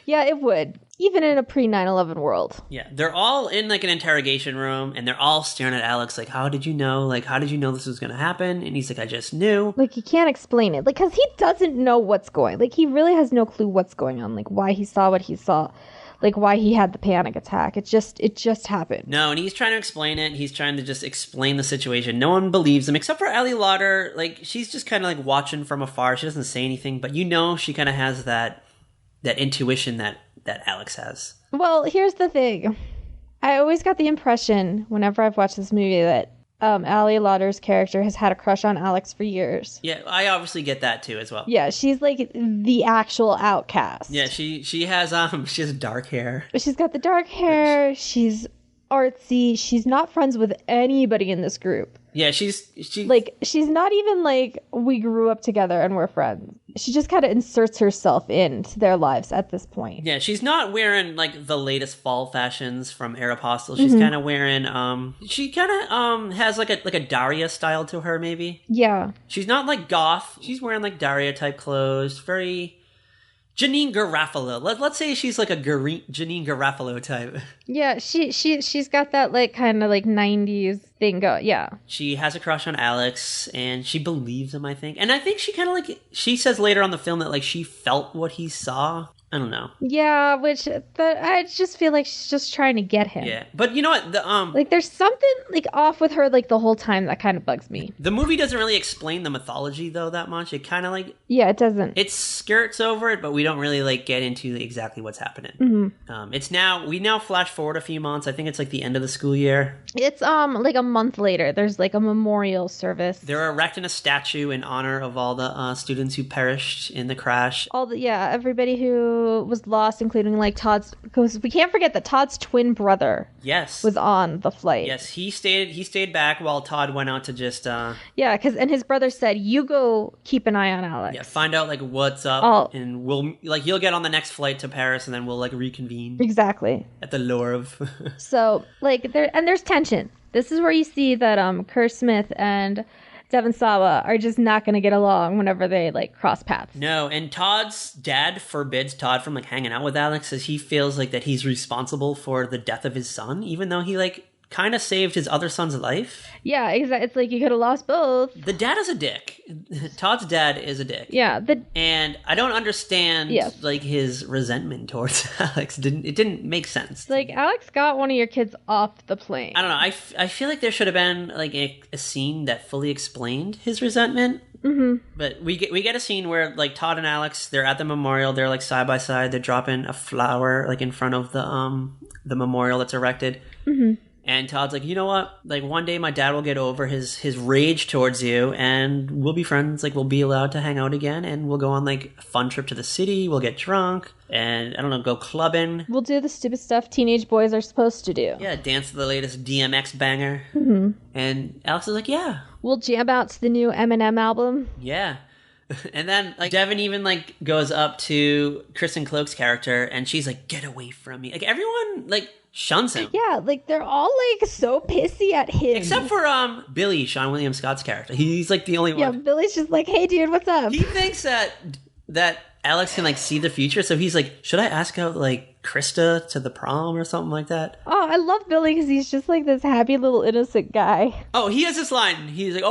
Speaker 2: Yeah, it would. Even in a pre-9/11 world.
Speaker 1: Yeah, they're all in like an interrogation room and they're all staring at Alex like, how did you know? Like, how did you know this was going to happen? And he's like, I just knew.
Speaker 2: Like, he can't explain it. Like, because he doesn't know what's going. Like, he really has no clue what's going on. Like, why he saw what he saw. Like, why he had the panic attack. It just happened.
Speaker 1: No, and he's trying to explain it. He's trying to just explain the situation. No one believes him, except for Allie Lauder. Like, she's just kind of, like, watching from afar. She doesn't say anything, but you know she kind of has that intuition that Alex has.
Speaker 2: Well, here's the thing. I always got the impression, whenever I've watched this movie, that Allie Lauder's character has had a crush on Alex for years.
Speaker 1: Yeah, I obviously get that too as well.
Speaker 2: Yeah, she's like the actual outcast.
Speaker 1: Yeah, she has dark hair.
Speaker 2: But she's got the dark hair. She's artsy. She's not friends with anybody in this group.
Speaker 1: Yeah, she's
Speaker 2: not even like we grew up together and we're friends. She just kind of inserts herself into their lives at this point.
Speaker 1: Yeah, she's not wearing like the latest fall fashions from Aeropostale. She's kind of wearing she kind of has like a Daria style to her maybe.
Speaker 2: Yeah.
Speaker 1: She's not like goth. She's wearing like Daria type clothes. Very Janine Garofalo. Let's say she's like a Janine Garofalo type.
Speaker 2: Yeah, she's got that like kind of like 90s thing yeah.
Speaker 1: She has a crush on Alex and she believes him, I think. And I think she kind of like, she says later on the film that like she felt what he saw. I don't know.
Speaker 2: Yeah, I just feel like she's just trying to get him.
Speaker 1: Yeah, but you know what?
Speaker 2: Like there's something like off with her like the whole time that kind of bugs me.
Speaker 1: The movie doesn't really explain the mythology though that much. It kind of like
Speaker 2: it doesn't.
Speaker 1: It skirts over it, but we don't really like get into exactly what's happening.
Speaker 2: Mm-hmm.
Speaker 1: We now flash forward a few months. I think it's like the end of the school year.
Speaker 2: It's like a month later. There's like a memorial service.
Speaker 1: They're erecting a statue in honor of all the students who perished in the crash.
Speaker 2: Everybody who was lost, including like Todd's, because we can't forget that Todd's twin brother was on the flight.
Speaker 1: Yes, he stayed back while Todd went out to just and
Speaker 2: his brother said, you go keep an eye on Alex.
Speaker 1: Yeah, find out like what's up, and we'll like you'll get on the next flight to Paris and then we'll like reconvene.
Speaker 2: Exactly.
Speaker 1: At the Louvre.
Speaker 2: So like there's tension. This is where you see that Kerr Smith and Devon Sawa are just not going to get along whenever they like cross paths.
Speaker 1: No, and Todd's dad forbids Todd from like hanging out with Alex as he feels like that he's responsible for the death of his son, even though he like kind of saved his other son's life.
Speaker 2: Yeah, exactly. It's like you could have lost both.
Speaker 1: The dad is a dick. Todd's dad is a dick.
Speaker 2: Yeah.
Speaker 1: And I don't understand like his resentment towards Alex. It didn't make sense.
Speaker 2: Like Alex got one of your kids off the plane.
Speaker 1: I don't know. I feel like there should have been like a scene that fully explained his resentment.
Speaker 2: Mm-hmm.
Speaker 1: But we get a scene where like Todd and Alex, they're at the memorial. They're like side by side. They're dropping a flower like in front of the memorial that's erected.
Speaker 2: Mm-hmm.
Speaker 1: And Todd's like, you know what? Like, one day my dad will get over his rage towards you, and we'll be friends. Like, we'll be allowed to hang out again, and we'll go on, like, a fun trip to the city. We'll get drunk, and, I don't know, go clubbing.
Speaker 2: We'll do the stupid stuff teenage boys are supposed to do.
Speaker 1: Yeah, dance to the latest DMX banger. And Alex is like, yeah.
Speaker 2: We'll jam out to the new Eminem album.
Speaker 1: Yeah. And then, like, Devon even, like, goes up to Kristen Cloak's character, and she's like, get away from me. Like, everyone, like, shuns him.
Speaker 2: Yeah, like, they're all, like, so pissy at him.
Speaker 1: Except for, Billy, Sean William Scott's character. He's, like, the only one.
Speaker 2: Yeah, Billy's just like, hey, dude, what's up?
Speaker 1: He thinks that Alex can, like, see the future, so he's like, should I ask out, like, Krista to the prom or something like that?
Speaker 2: Oh, I love Billy because he's just, like, this happy little innocent guy.
Speaker 1: Oh, he has this line. He's like,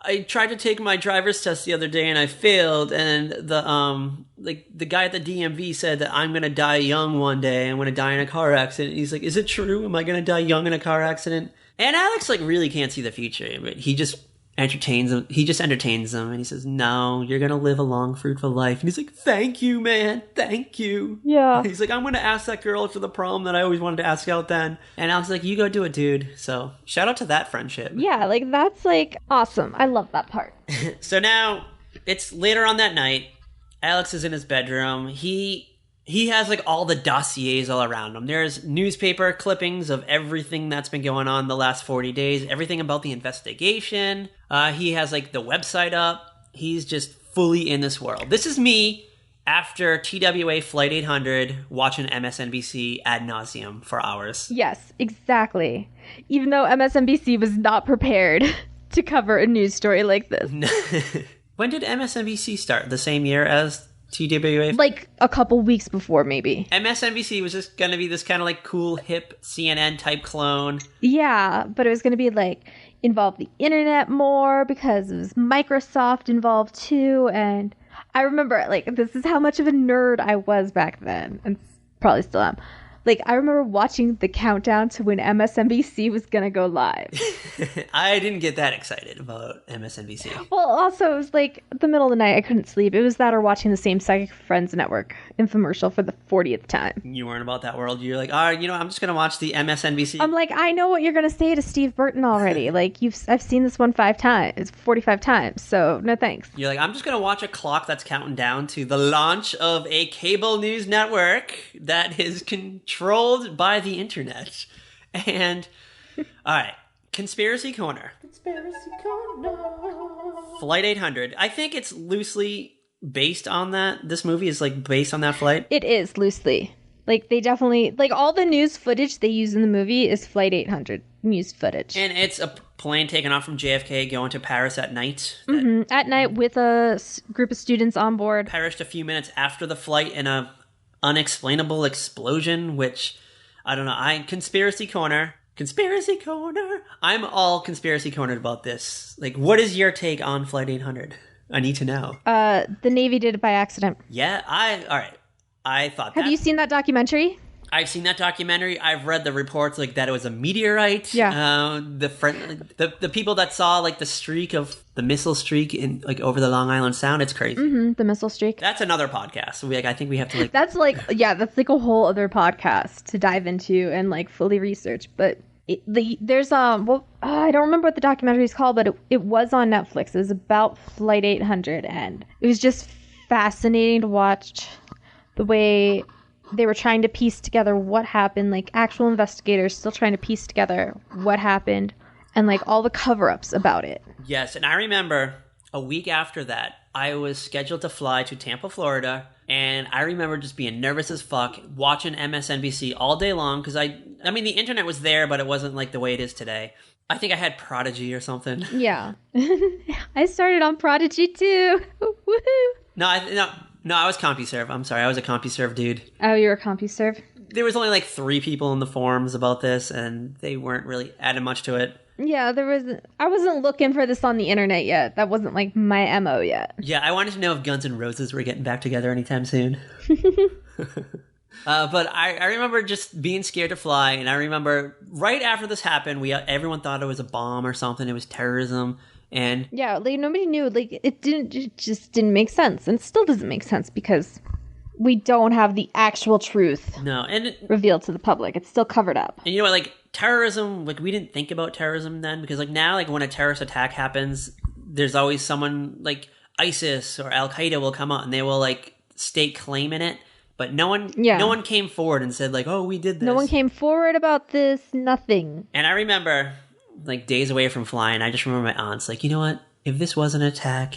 Speaker 1: I tried to take my driver's test the other day and I failed, and the guy at the DMV said that I'm gonna die young one day. I'm gonna die in a car accident. He's like, is it true? Am I gonna die young in a car accident? And Alex, like, really can't see the future, but he just entertains him. He just entertains them, and he says, no, you're gonna live a long, fruitful life. And he's like, thank you, man, thank you.
Speaker 2: Yeah.
Speaker 1: He's like, I'm gonna ask that girl to the prom that I always wanted to ask out then. And Alex is like, you go do it, dude. So shout out to that friendship.
Speaker 2: Yeah, like, that's, like, awesome. I love that part.
Speaker 1: So now it's later on that night. Alex is in his bedroom. He has, like, all the dossiers all around him. There's newspaper clippings of everything that's been going on the last 40 days, everything about the investigation. He has, like, the website up. He's just fully in this world. This is me after TWA Flight 800 watching MSNBC ad nauseum for hours.
Speaker 2: Yes, exactly. Even though MSNBC was not prepared to cover a news story like this.
Speaker 1: When did MSNBC start? The same year as TWA?
Speaker 2: Like a couple weeks before, maybe.
Speaker 1: MSNBC was just going to be this kind of, like, cool, hip CNN type clone.
Speaker 2: Yeah, but it was going to be, like, involve the internet more because it was Microsoft involved too. And I remember, like, this is how much of a nerd I was back then, and probably still am. Like, I remember watching the countdown to when MSNBC was going to go live.
Speaker 1: I didn't get that excited about MSNBC.
Speaker 2: Well, also, it was like the middle of the night. I couldn't sleep. It was that or watching the same Psychic Friends Network infomercial for the 40th time.
Speaker 1: You weren't about that world. You're like, all right, I'm just going to watch the MSNBC.
Speaker 2: I'm like, I know what you're going to say to Steve Burton already. Like, I've seen this one 45 times, so no thanks.
Speaker 1: You're like, I'm just going to watch a clock that's counting down to the launch of a cable news network that is controlled by the internet. And, all right, Conspiracy Corner. Flight 800. I think it's loosely based on that. This movie is, like, based on that flight.
Speaker 2: It is, loosely. Like, they definitely, like, all the news footage they use in the movie is Flight 800 news footage.
Speaker 1: And it's a plane taking off from JFK going to Paris at night.
Speaker 2: At night with a group of students on board.
Speaker 1: Perished a few minutes after the flight in a unexplainable explosion, which, I don't know. Conspiracy Corner. I'm all conspiracy cornered about this. Like, what is your take on Flight 800? I need to know.
Speaker 2: The Navy did it by accident.
Speaker 1: Yeah, all right. I thought
Speaker 2: Have you seen that documentary?
Speaker 1: I've seen that documentary. I've read the reports, like, that it was a meteorite.
Speaker 2: Yeah.
Speaker 1: The people that saw, like, the missile streak in, like, over the Long Island Sound, it's crazy.
Speaker 2: The missile streak.
Speaker 1: That's another podcast. So I think we have to, like...
Speaker 2: That's like a whole other podcast to dive into and, like, fully research. But there's I don't remember what the documentary is called, but it was on Netflix. It was about Flight 800, and it was just fascinating to watch the way they were trying to piece together what happened, like, actual investigators still trying to piece together what happened, and, like, all the cover-ups about it.
Speaker 1: Yes, and I remember a week after that, I was scheduled to fly to Tampa, Florida, and I remember just being nervous as fuck, watching MSNBC all day long, because I mean, the internet was there, but it wasn't, like, the way it is today. I think I had Prodigy or something.
Speaker 2: Yeah. I started on Prodigy, too. Woohoo!
Speaker 1: No, I was CompuServe. I'm sorry, I was a CompuServe dude.
Speaker 2: Oh, you were CompuServe?
Speaker 1: There was only, like, 3 people in the forums about this, and they weren't really adding much to it.
Speaker 2: Yeah, I wasn't looking for this on the internet yet. That wasn't, like, my MO yet.
Speaker 1: Yeah, I wanted to know if Guns N' Roses were getting back together anytime soon. But I remember just being scared to fly, and I remember right after this happened, everyone thought it was a bomb or something. It was terrorism, and...
Speaker 2: Yeah, like, nobody knew. Like, it just didn't make sense, and it still doesn't make sense, because we don't have the actual truth
Speaker 1: No, and
Speaker 2: revealed to the public. It's still covered up.
Speaker 1: And you know what, like, terrorism, like, we didn't think about terrorism then, because, like, now, like, when a terrorist attack happens, there's always someone, like, ISIS or Al-Qaeda will come out and they will, like, stake claim in it, but no one came forward and said, like, oh, we did this.
Speaker 2: No one came forward about this, nothing.
Speaker 1: And I remember, like, days away from flying, I just remember my aunt's like, you know what, if this was an attack,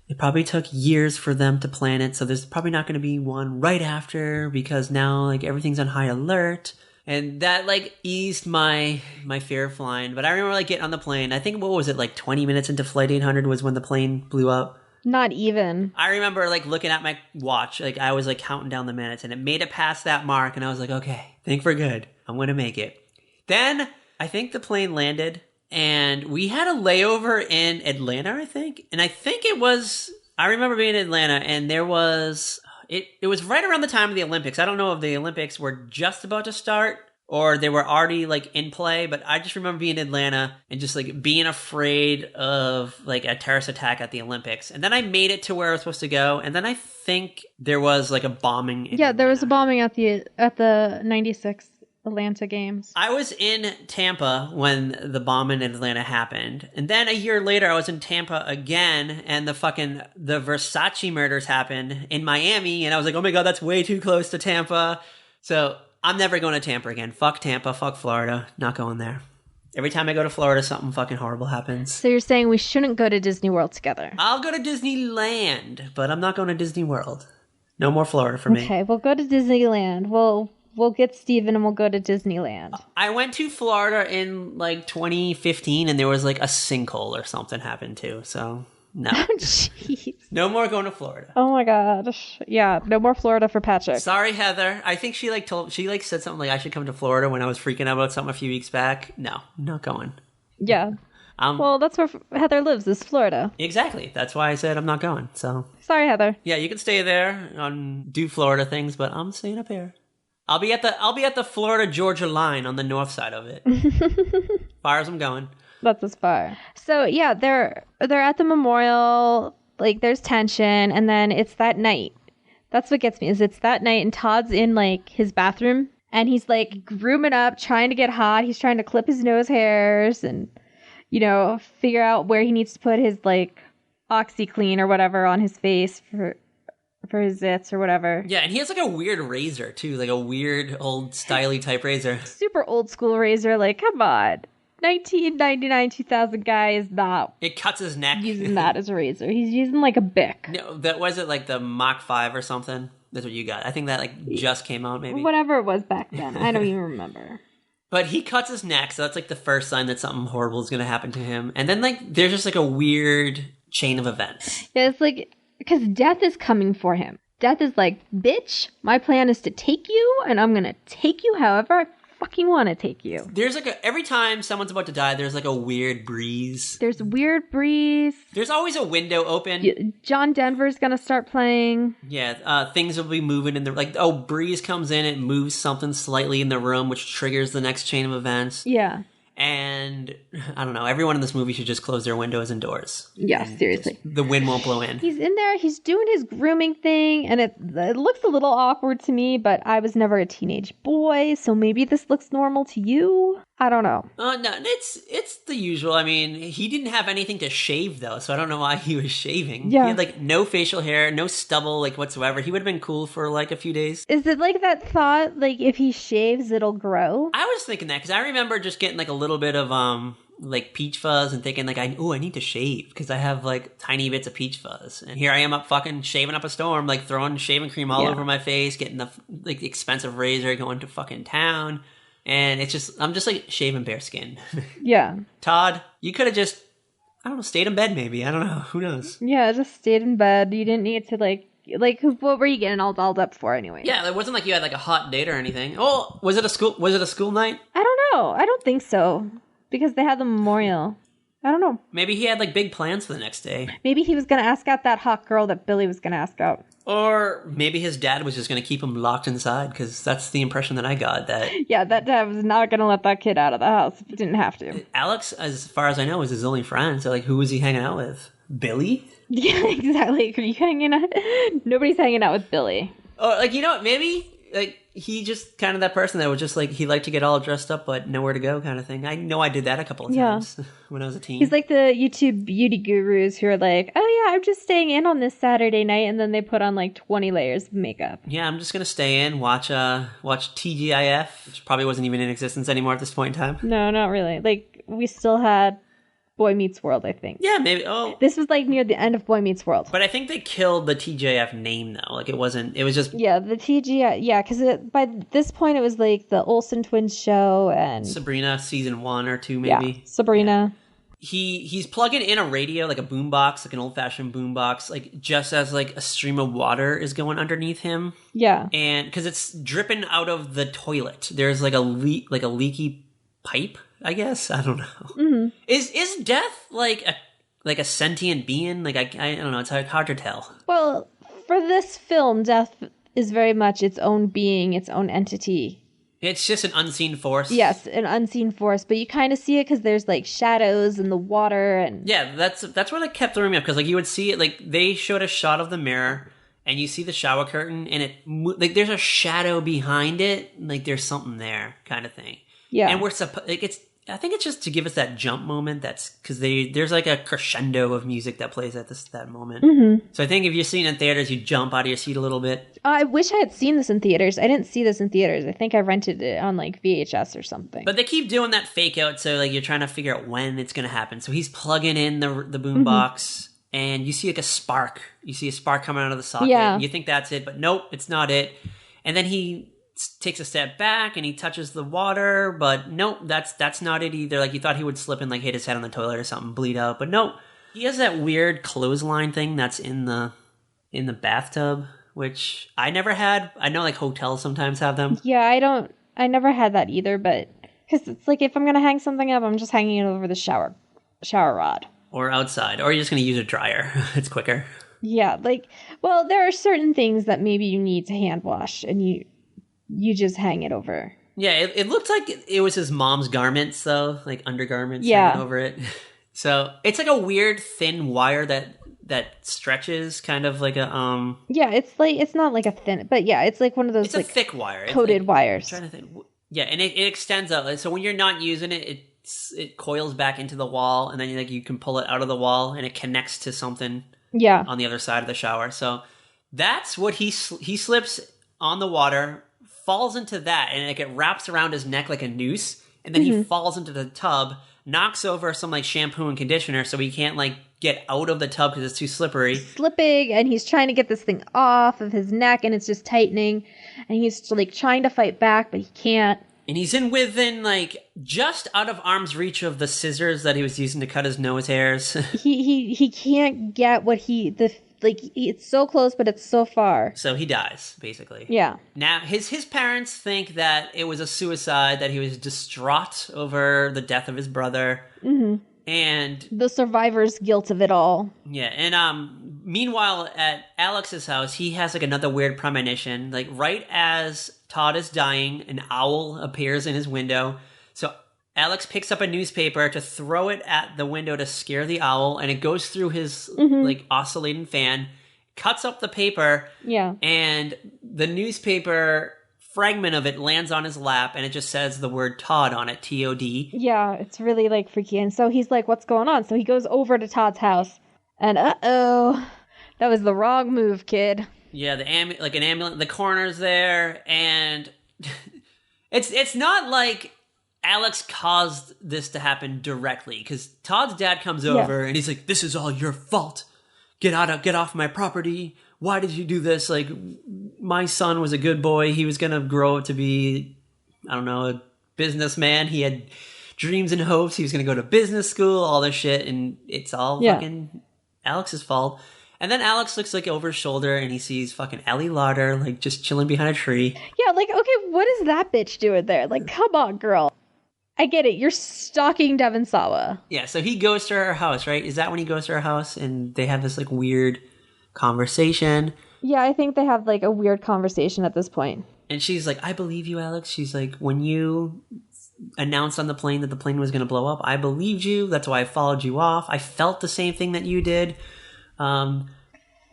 Speaker 1: it probably took years for them to plan it, so there's probably not going to be one right after, because now, like, everything's on high alert. And that, like, eased my fear of flying. But I remember, like, getting on the plane. I think, what was it, like 20 minutes into Flight 800 was when the plane blew up?
Speaker 2: Not even.
Speaker 1: I remember, like, looking at my watch. Like, I was, like, counting down the minutes. And it made it past that mark. And I was like, okay, think we're good. I'm going to make it. Then, I think the plane landed. And we had a layover in Atlanta, I think. And I think it was... I remember being in Atlanta, and there was... It was right around the time of the Olympics. I don't know if the Olympics were just about to start or they were already, like, in play, but I just remember being in Atlanta and just, like, being afraid of, like, a terrorist attack at the Olympics. And then I made it to where I was supposed to go, and then I think there was, like, a bombing in
Speaker 2: Yeah, there was a
Speaker 1: Atlanta.
Speaker 2: bombing at the 96 Atlanta games.
Speaker 1: I was in Tampa when the bomb in Atlanta happened. And then a year later, I was in Tampa again, and the Versace murders happened in Miami. And I was like, oh my God, that's way too close to Tampa. So I'm never going to Tampa again. Fuck Tampa, fuck Florida. Not going there. Every time I go to Florida, something fucking horrible happens.
Speaker 2: So you're saying we shouldn't go to Disney World together?
Speaker 1: I'll go to Disneyland, but I'm not going to Disney World. No more Florida for me.
Speaker 2: Okay, we'll go to Disneyland. We'll get Steven and we'll go to Disneyland.
Speaker 1: I went to Florida in, like, 2015, and there was, like, a sinkhole or something happened, too. So, no.
Speaker 2: Oh, jeez.
Speaker 1: No more going to Florida.
Speaker 2: Oh, my gosh. Yeah, no more Florida for Patrick.
Speaker 1: Sorry, Heather. I think she, like, said something like I should come to Florida when I was freaking out about something a few weeks back. No, not going.
Speaker 2: Yeah. Well, that's where Heather lives, is Florida.
Speaker 1: Exactly. That's why I said I'm not going, so.
Speaker 2: Sorry, Heather.
Speaker 1: Yeah, you can stay there and do Florida things, but I'm staying up here. I'll be at the Florida-Georgia line on the north side of it. Far as I'm going.
Speaker 2: That's as far. So yeah, they're at the memorial. Like, there's tension, and then it's that night. That's what gets me. Is it's that night, and Todd's in, like, his bathroom, and he's, like, grooming up, trying to get hot. He's trying to clip his nose hairs, and, you know, figure out where he needs to put his, like, OxyClean or whatever on his face for his zits or whatever.
Speaker 1: Yeah, and he has, like, a weird razor, too. Like, a weird, old, styly type razor.
Speaker 2: Super old school razor. Like, come on. 1999, 2000 guy is not...
Speaker 1: It cuts his neck.
Speaker 2: Using that as a razor. He's using, like, a Bic.
Speaker 1: No, that was it, like, the Mach 5 or something? That's what you got. I think that, like, just came out, maybe.
Speaker 2: Whatever it was back then. I don't even remember.
Speaker 1: But he cuts his neck, so that's, like, the first sign that something horrible is going to happen to him. And then, like, there's just, like, a weird chain of events.
Speaker 2: Yeah, it's like... Because death is coming for him. Death is like, bitch, my plan is to take you, and I'm gonna take you however I fucking want to take you.
Speaker 1: There's like every time someone's about to die, there's like a weird breeze.
Speaker 2: There's a weird breeze.
Speaker 1: There's always a window open.
Speaker 2: John Denver's gonna start playing.
Speaker 1: Yeah, things will be moving in the, like, breeze comes in, it moves something slightly in the room, which triggers the next chain of events.
Speaker 2: Yeah.
Speaker 1: And, I don't know, everyone in this movie should just close their windows and doors.
Speaker 2: Yeah, seriously.
Speaker 1: The wind won't blow in.
Speaker 2: He's in there, he's doing his grooming thing, and it looks a little awkward to me, but I was never a teenage boy, so maybe this looks normal to you? I don't know.
Speaker 1: No, it's the usual. I mean, he didn't have anything to shave, though, so I don't know why he was shaving.
Speaker 2: Yeah.
Speaker 1: He had, like, no facial hair, no stubble, like, whatsoever. He would have been cool for, like, a few days.
Speaker 2: Is it like that thought, like, if he shaves, it'll grow?
Speaker 1: I was thinking that, because I remember just getting, like, a little bit of, like, peach fuzz and thinking, like, I need to shave, because I have, like, tiny bits of peach fuzz. And here I am up fucking shaving up a storm, like, throwing shaving cream all over my face, getting the, like, expensive razor, going to fucking town. And it's just, I'm just, like, shaving bare skin.
Speaker 2: Yeah.
Speaker 1: Todd, you could have just, I don't know, stayed in bed maybe. I don't know. Who knows?
Speaker 2: Yeah, just stayed in bed. You didn't need to, like, what were you getting all dolled up for anyway?
Speaker 1: Yeah, it wasn't like you had, like, a hot date or anything. Oh, was it a school night?
Speaker 2: I don't know. I don't think so. Because they had the memorial. I don't know.
Speaker 1: Maybe he had, like, big plans for the next day.
Speaker 2: Maybe he was going to ask out that hot girl that Billy was going to ask out.
Speaker 1: Or maybe his dad was just going to keep him locked inside, because that's the impression that I got. That
Speaker 2: yeah, that dad was not going to let that kid out of the house if he didn't have to.
Speaker 1: Alex, as far as I know, was his only friend. So, like, who was he hanging out with? Billy?
Speaker 2: Yeah, exactly. Are you hanging out? Nobody's hanging out with Billy.
Speaker 1: Or like, you know what, maybe like he just kind of that person that was just like he liked to get all dressed up but nowhere to go kind of thing. I know I did that a couple of times when I was a teen.
Speaker 2: He's like the YouTube beauty gurus who are like, oh yeah, I'm just staying in on this Saturday night, and then they put on like 20 layers of makeup.
Speaker 1: Yeah, I'm just gonna stay in, watch TGIF, which probably wasn't even in existence anymore at this point in time.
Speaker 2: No, not really. Like, we still had Boy Meets World, I think.
Speaker 1: Yeah, maybe. Oh,
Speaker 2: this was like near the end of Boy Meets World.
Speaker 1: But I think they killed the TJF name though. Like it was just
Speaker 2: the TGI. Yeah, because by this point it was like the Olsen Twins show and
Speaker 1: Sabrina season 1 or 2 maybe.
Speaker 2: Yeah, Sabrina.
Speaker 1: Yeah. He's plugging in a radio, like a boombox, like an old fashioned boombox, like just as like a stream of water is going underneath him.
Speaker 2: Yeah,
Speaker 1: and because it's dripping out of the toilet, there's like a leaky pipe. I guess I don't know.
Speaker 2: Mm-hmm.
Speaker 1: Is death like a sentient being? Like I don't know. It's hard to tell.
Speaker 2: Well, for this film, death is very much its own being, its own entity.
Speaker 1: It's just an unseen force.
Speaker 2: Yes, an unseen force, but you kind of see it because there's like shadows in the water and
Speaker 1: yeah, that's what like kept throwing me up because like you would see it like they showed a shot of the mirror and you see the shower curtain and it like there's a shadow behind it, like there's something there kind of thing.
Speaker 2: Yeah,
Speaker 1: and we're I think it's just to give us that jump moment. That's because there's like a crescendo of music that plays at that moment.
Speaker 2: Mm-hmm.
Speaker 1: So I think if you're seeing it in theaters, you jump out of your seat a little bit.
Speaker 2: I wish I had seen this in theaters. I didn't see this in theaters. I think I rented it on like VHS or something.
Speaker 1: But they keep doing that fake out, so like you're trying to figure out when it's going to happen. So he's plugging in the boom box, and you see like a spark. You see a spark coming out of the socket.
Speaker 2: Yeah.
Speaker 1: And you think that's it, but nope, it's not it. And then he takes a step back and he touches the water, but nope, that's not it either. Like you thought he would slip and like hit his head on the toilet or something, bleed out, but nope. He has that weird clothesline thing that's in the bathtub, which I never had. I know like hotels sometimes have them.
Speaker 2: Yeah, I never had that either, but because it's like if I'm gonna hang something up, I'm just hanging it over the shower rod
Speaker 1: or outside, or you're just gonna use a dryer. It's quicker.
Speaker 2: Yeah, like, well, there are certain things that maybe you need to hand wash and you just hang it over.
Speaker 1: Yeah, it looked like it was his mom's garments, though, like undergarments hanging over it. So it's like a weird thin wire that stretches, kind of like a
Speaker 2: Yeah, it's not like a thin, but yeah, it's like one of those.
Speaker 1: It's
Speaker 2: like
Speaker 1: a thick wire,
Speaker 2: coated wires.
Speaker 1: I'm trying to think. Yeah, and it extends out. So when you're not using it, it coils back into the wall, and then you can pull it out of the wall, and it connects to something.
Speaker 2: Yeah.
Speaker 1: On the other side of the shower. So that's what he slips on the water. Falls into that, and like it wraps around his neck like a noose, and then he falls into the tub, knocks over some like shampoo and conditioner, so he can't like get out of the tub because it's too slippery.
Speaker 2: Slipping, and he's trying to get this thing off of his neck, and it's just tightening, and he's like trying to fight back, but he can't.
Speaker 1: And he's within like just out of arm's reach of the scissors that he was using to cut his nose hairs.
Speaker 2: he can't get what it's so close, but it's so far.
Speaker 1: So he dies, basically.
Speaker 2: Yeah.
Speaker 1: Now, his parents think that it was a suicide, that he was distraught over the death of his brother. Mm-hmm. And
Speaker 2: the survivor's guilt of it all.
Speaker 1: Yeah, and meanwhile, at Alex's house, he has like another weird premonition. Like right as Todd is dying, an owl appears in his window. So Alex picks up a newspaper to throw it at the window to scare the owl, and it goes through his like oscillating fan, cuts up the paper, and the newspaper fragment of it lands on his lap, and it just says the word Todd on it, T-O-D.
Speaker 2: Yeah, it's really like freaky. And so he's like, what's going on? So he goes over to Todd's house, and uh-oh, that was the wrong move, kid.
Speaker 1: Yeah, an ambulance, the coroner's there, and it's not like Alex caused this to happen directly, because Todd's dad comes over and he's like, "This is all your fault. Get off my property. Why did you do this? Like, my son was a good boy. He was gonna grow up to be, I don't know, a businessman. He had dreams and hopes. He was gonna go to business school, all this shit, and it's all fucking Alex's fault." And then Alex looks like over his shoulder and he sees fucking Ellie Lauder like just chilling behind a tree.
Speaker 2: Yeah, like, okay, what is that bitch doing there? Like, come on, girl. I get it. You're stalking Devon Sawa.
Speaker 1: Yeah, so he goes to her house, right? Is that when he goes to her house and they have this like weird conversation?
Speaker 2: Yeah, I think they have like a weird conversation at this point.
Speaker 1: And she's like, "I believe you, Alex." She's like, "When you announced on the plane that the plane was going to blow up, I believed you. That's why I followed you off. I felt the same thing that you did."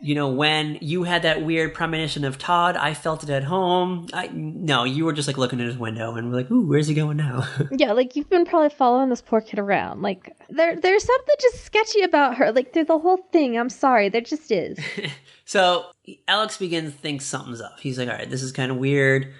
Speaker 1: when you had that weird premonition of Todd, I felt it at home. No, you were just like looking at his window and we're like, ooh, where's he going now?
Speaker 2: Yeah, like you've been probably following this poor kid around. Like there's something just sketchy about her. Like through the whole thing. I'm sorry, there just is.
Speaker 1: So Alex begins to think something's up. He's like, all right, this is kind of weird.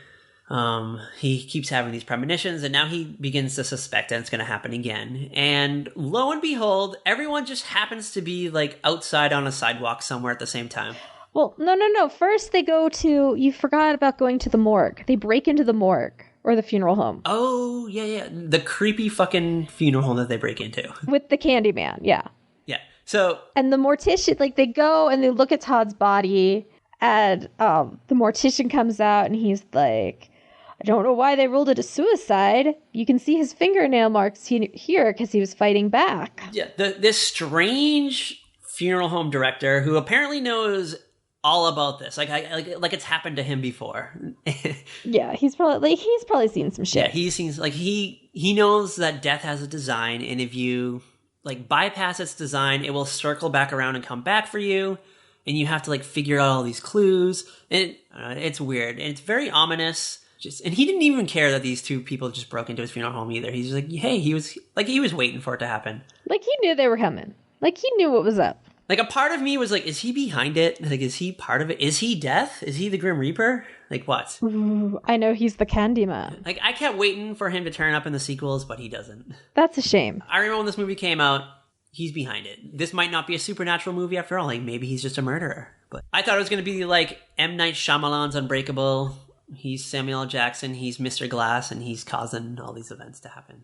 Speaker 1: He keeps having these premonitions, and now he begins to suspect that it's going to happen again. And lo and behold, everyone just happens to be like outside on a sidewalk somewhere at the same time.
Speaker 2: Well, no. First they go to, you forgot about going to the morgue. They break into the morgue or the funeral home.
Speaker 1: Oh, yeah. The creepy fucking funeral home that they break into.
Speaker 2: With the Candyman, yeah.
Speaker 1: Yeah. So.
Speaker 2: And the mortician, like they go and they look at Todd's body, and the mortician comes out and he's like, I don't know why they ruled it a suicide. You can see his fingernail marks here because he was fighting back. Yeah,
Speaker 1: this strange funeral home director who apparently knows all about this, like it's happened to him before.
Speaker 2: Yeah, he's probably seen some shit.
Speaker 1: Yeah, he knows that death has a design, and if you like bypass its design, it will circle back around and come back for you, and you have to like figure out all these clues. And it's weird, and it's very ominous. And he didn't even care that these two people just broke into his funeral home either. He's just like, hey, he was waiting for it to happen.
Speaker 2: Like he knew they were coming. Like he knew what was up.
Speaker 1: Like a part of me was like, is he behind it? Like, is he part of it? Is he death? Is he the Grim Reaper? Like what?
Speaker 2: Ooh, I know he's the Candyman.
Speaker 1: Like I kept waiting for him to turn up in the sequels, but he doesn't.
Speaker 2: That's a shame.
Speaker 1: I remember when this movie came out, he's behind it. This might not be a supernatural movie after all. Like maybe he's just a murderer. But I thought it was going to be like M. Night Shyamalan's Unbreakable. He's Samuel L. Jackson, he's Mr. Glass, and he's causing all these events to happen.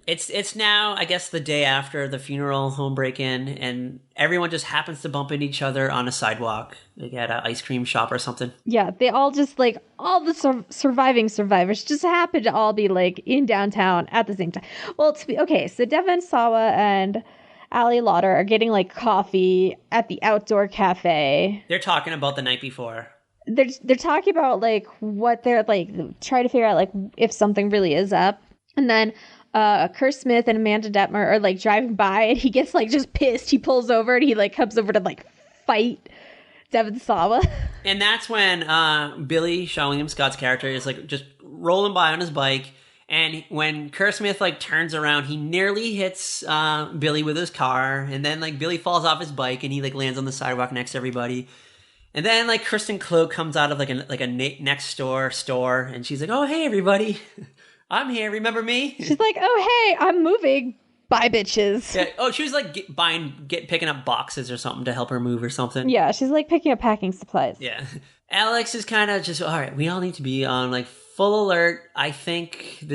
Speaker 1: It's now, I guess, the day after the funeral home break-in, and everyone just happens to bump into each other on a sidewalk, like at an ice cream shop or something.
Speaker 2: Yeah, they all just, like, all the surviving survivors just happen to all be, like, in downtown at the same time. Well, so Devon Sawa and Aaliyah Lauder are getting, like, coffee at the outdoor cafe.
Speaker 1: They're talking about the night before.
Speaker 2: They're talking about like what they're like trying to figure out like if something really is up, and then Kurt Smith and Amanda Detmer are like driving by, and he gets like just pissed. He pulls over and he like comes over to like fight Devon Sawa. And
Speaker 1: that's when Billy, Sean William Scott's character, is like just rolling by on his bike, and when Kurt Smith like turns around, he nearly hits Billy with his car, and then like Billy falls off his bike and he like lands on the sidewalk next to everybody. And then, like, Kristen Cloak comes out of, like a next door store, and she's like, oh, hey, everybody. I'm here. Remember me?
Speaker 2: She's like, oh, hey, I'm moving. Bye, bitches.
Speaker 1: Yeah. Oh, she was, like, picking up boxes or something to help her move or something.
Speaker 2: Yeah, she's, like, picking up packing supplies.
Speaker 1: Yeah. Alex is kind of just, all right, we all need to be on, like, full alert. I think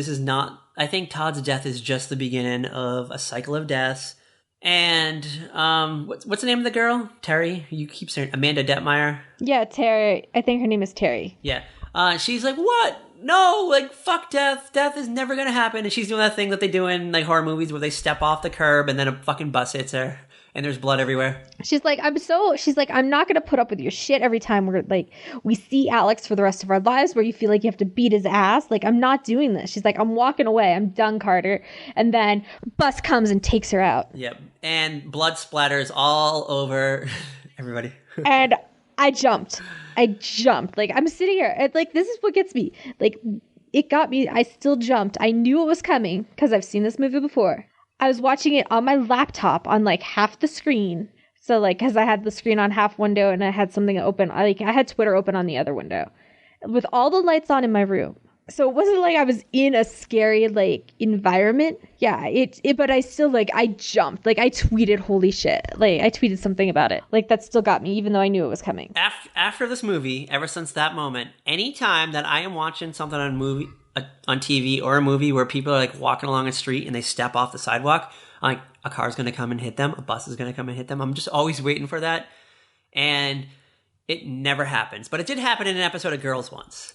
Speaker 1: Todd's death is just the beginning of a cycle of deaths. And what's the name of the girl? Terry? You keep saying Amanda Detmeyer?
Speaker 2: Yeah, Terry. I think her name is Terry.
Speaker 1: Yeah. She's like, what? No, like, fuck death. Death is never gonna happen. And she's doing that thing that they do in, like, horror movies where they step off the curb and then a fucking bus hits her and there's blood everywhere. She's like,
Speaker 2: I'm not gonna put up with your shit every time we see Alex for the rest of our lives where you feel like you have to beat his ass. Like, I'm not doing this. She's like, I'm walking away. I'm done, Carter. And then bus comes and takes her out.
Speaker 1: Yep. And blood splatters all over everybody.
Speaker 2: And I jumped. Like, I'm sitting here. And, like, this is what gets me. Like, it got me. I still jumped. I knew it was coming because I've seen this movie before. I was watching it on my laptop on, like, half the screen. So, like, because I had the screen on half window and I had something open. I had Twitter open on the other window. With all the lights on in my room. So it wasn't like I was in a scary, like, environment. Yeah, but I still, like, I jumped. Like, I tweeted, holy shit. Like, I tweeted something about it. Like, that still got me, even though I knew it was coming.
Speaker 1: After this movie, ever since that moment, anytime that I am watching something on TV or a movie where people are, like, walking along a street and they step off the sidewalk, like, a car's going to come and hit them, a bus is going to come and hit them. I'm just always waiting for that. And it never happens. But it did happen in an episode of Girls once.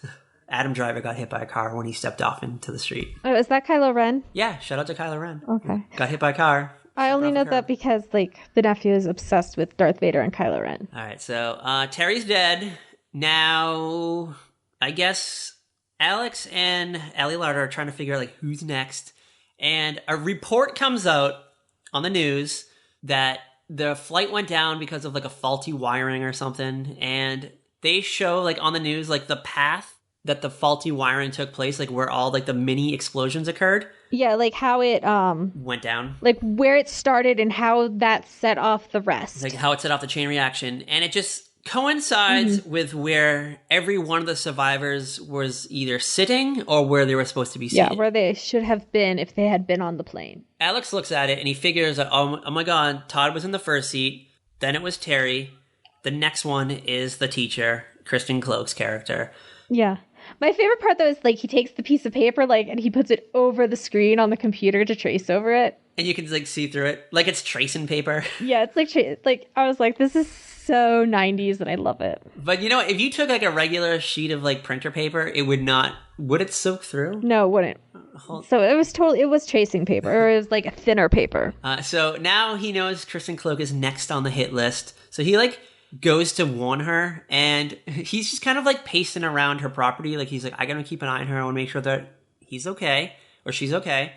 Speaker 1: Adam Driver got hit by a car when he stepped off into the street.
Speaker 2: Oh, is that Kylo Ren?
Speaker 1: Yeah, shout out to Kylo Ren.
Speaker 2: Okay.
Speaker 1: Got hit by a car.
Speaker 2: I only know that because, like, the nephew is obsessed with Darth Vader and Kylo Ren.
Speaker 1: All right, so Terry's dead. Now, I guess Alex and Aaliyah Lauder are trying to figure out, like, who's next. And a report comes out on the news that the flight went down because of like a faulty wiring or something, and they show like on the news like the path that the faulty wiring took place, like where all like the mini explosions occurred.
Speaker 2: Yeah, like how it
Speaker 1: went down.
Speaker 2: Like where it started and how that set off the rest.
Speaker 1: Like how it set off the chain reaction. And it just coincides with where every one of the survivors was either sitting or where they were supposed to be seated.
Speaker 2: Yeah, where they should have been if they had been on the plane.
Speaker 1: Alex looks at it and he figures that, oh my God, Todd was in the first seat. Then it was Terry. The next one is the teacher, Kristen Cloak's character.
Speaker 2: Yeah. My favorite part, though, is like he takes the piece of paper and he puts it over the screen on the computer to trace over it.
Speaker 1: And you can like see through it. Like it's tracing paper.
Speaker 2: Yeah, it's like I was like, this is so 90s and I love it.
Speaker 1: But you know, if you took like a regular sheet of like printer paper, it would not... Would it soak through?
Speaker 2: No, it wouldn't. So it was tracing paper, or it was like a thinner paper.
Speaker 1: So now he knows Kristen Cloak is next on the hit list. So he like goes to warn her, and he's just kind of like pacing around her property. Like he's like, I gotta keep an eye on her. I want to make sure that he's okay or she's okay.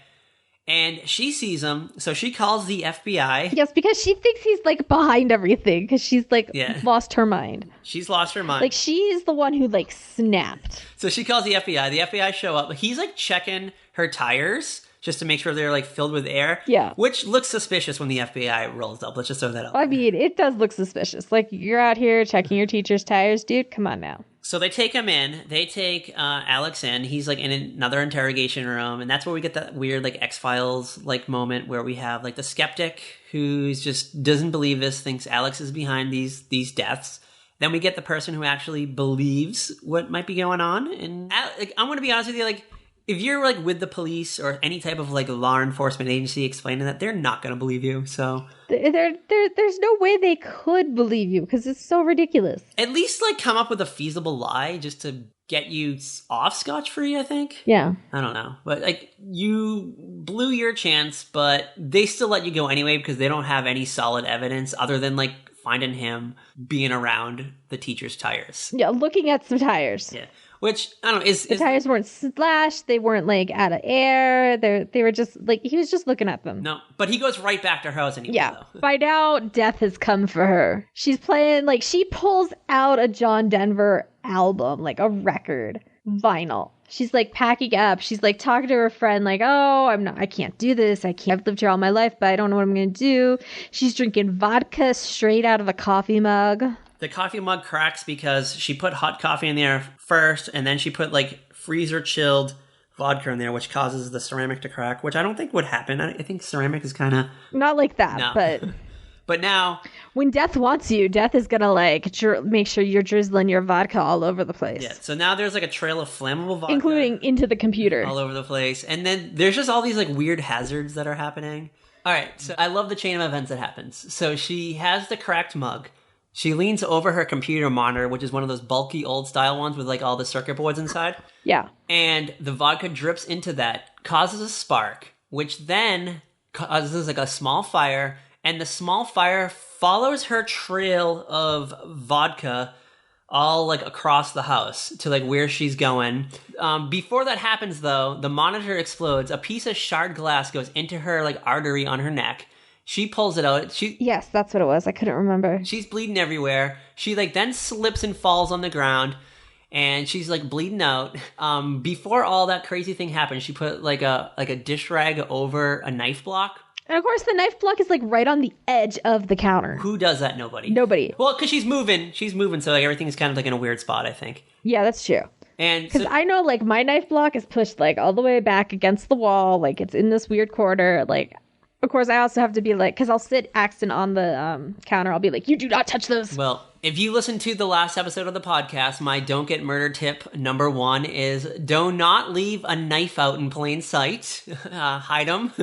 Speaker 1: And she sees him, so she calls the FBI.
Speaker 2: Yes, because she thinks he's like behind everything because she's like lost her mind.
Speaker 1: She's lost her mind.
Speaker 2: Like she's the one who like snapped.
Speaker 1: So she calls the FBI. The FBI show up. He's like checking her tires just to make sure they're like filled with air.
Speaker 2: Yeah.
Speaker 1: Which looks suspicious when the FBI rolls up. Let's just throw that up.
Speaker 2: I mean, it does look suspicious. Like you're out here checking your teacher's tires, dude. Come on now.
Speaker 1: So they take him in. They take Alex in. He's like in another interrogation room, and that's where we get that weird like X-Files like moment where we have like the skeptic who's just doesn't believe this, thinks Alex is behind these deaths. Then we get the person who actually believes what might be going on. And like, I'm going to be honest with you, like if you're like with the police or any type of like law enforcement agency explaining that, they're not going to believe you. So
Speaker 2: there's no way they could believe you because it's so ridiculous.
Speaker 1: At least like come up with a feasible lie just to get you off scotch-free, I think.
Speaker 2: Yeah.
Speaker 1: I don't know. But like you blew your chance, but they still let you go anyway because they don't have any solid evidence other than like finding him being around the teacher's tires.
Speaker 2: Yeah, looking at some tires.
Speaker 1: Yeah. Which, I don't know,
Speaker 2: the tires weren't slashed, they weren't like out of air, they were just like, he was just looking at them.
Speaker 1: No, but he goes right back to her house anyway, though.
Speaker 2: By now, death has come for her. She's playing, like, she pulls out a John Denver album, like a record, vinyl. She's like packing up. She's like talking to her friend, like, oh, I can't do this. I've lived here all my life, but I don't know what I'm going to do. She's drinking vodka straight out of a coffee mug.
Speaker 1: The coffee mug cracks because she put hot coffee in there first, and then she put like freezer chilled vodka in there, which causes the ceramic to crack, which I don't think would happen. I think ceramic is kind of...
Speaker 2: Not like that, but...
Speaker 1: But now...
Speaker 2: When death wants you, death is going to like make sure you're drizzling your vodka all over the place.
Speaker 1: Yeah, so now there's like a trail of flammable vodka.
Speaker 2: Including into the computer.
Speaker 1: All over the place. And then there's just all these like weird hazards that are happening. All right, so I love the chain of events that happens. So she has the cracked mug. She leans over her computer monitor, which is one of those bulky old style ones with like all the circuit boards inside.
Speaker 2: Yeah.
Speaker 1: And the vodka drips into that, causes a spark, which then causes like a small fire. And the small fire follows her trail of vodka all like across the house to like where she's going. Before that happens though, the monitor explodes. A piece of shard glass goes into her like artery on her neck. She pulls it out.
Speaker 2: Yes, that's what it was. I couldn't remember.
Speaker 1: She's bleeding everywhere. She like then slips and falls on the ground, and she's like bleeding out. Before all that crazy thing happened, she put like a dish rag over a knife block.
Speaker 2: And of course, the knife block is like right on the edge of the counter.
Speaker 1: Who does that? Nobody.
Speaker 2: Nobody.
Speaker 1: Well, because she's moving. She's moving, so like everything is kind of like in a weird spot, I think.
Speaker 2: Yeah, that's true.
Speaker 1: And
Speaker 2: because I know like my knife block is pushed like all the way back against the wall, like it's in this weird corner, like. Of course, I also have to be like, because I'll sit accent on the counter. I'll be like, you do not touch those.
Speaker 1: Well, if you listen to the last episode of the podcast, my don't get murdered tip number 1 is do not leave a knife out in plain sight. Hide them.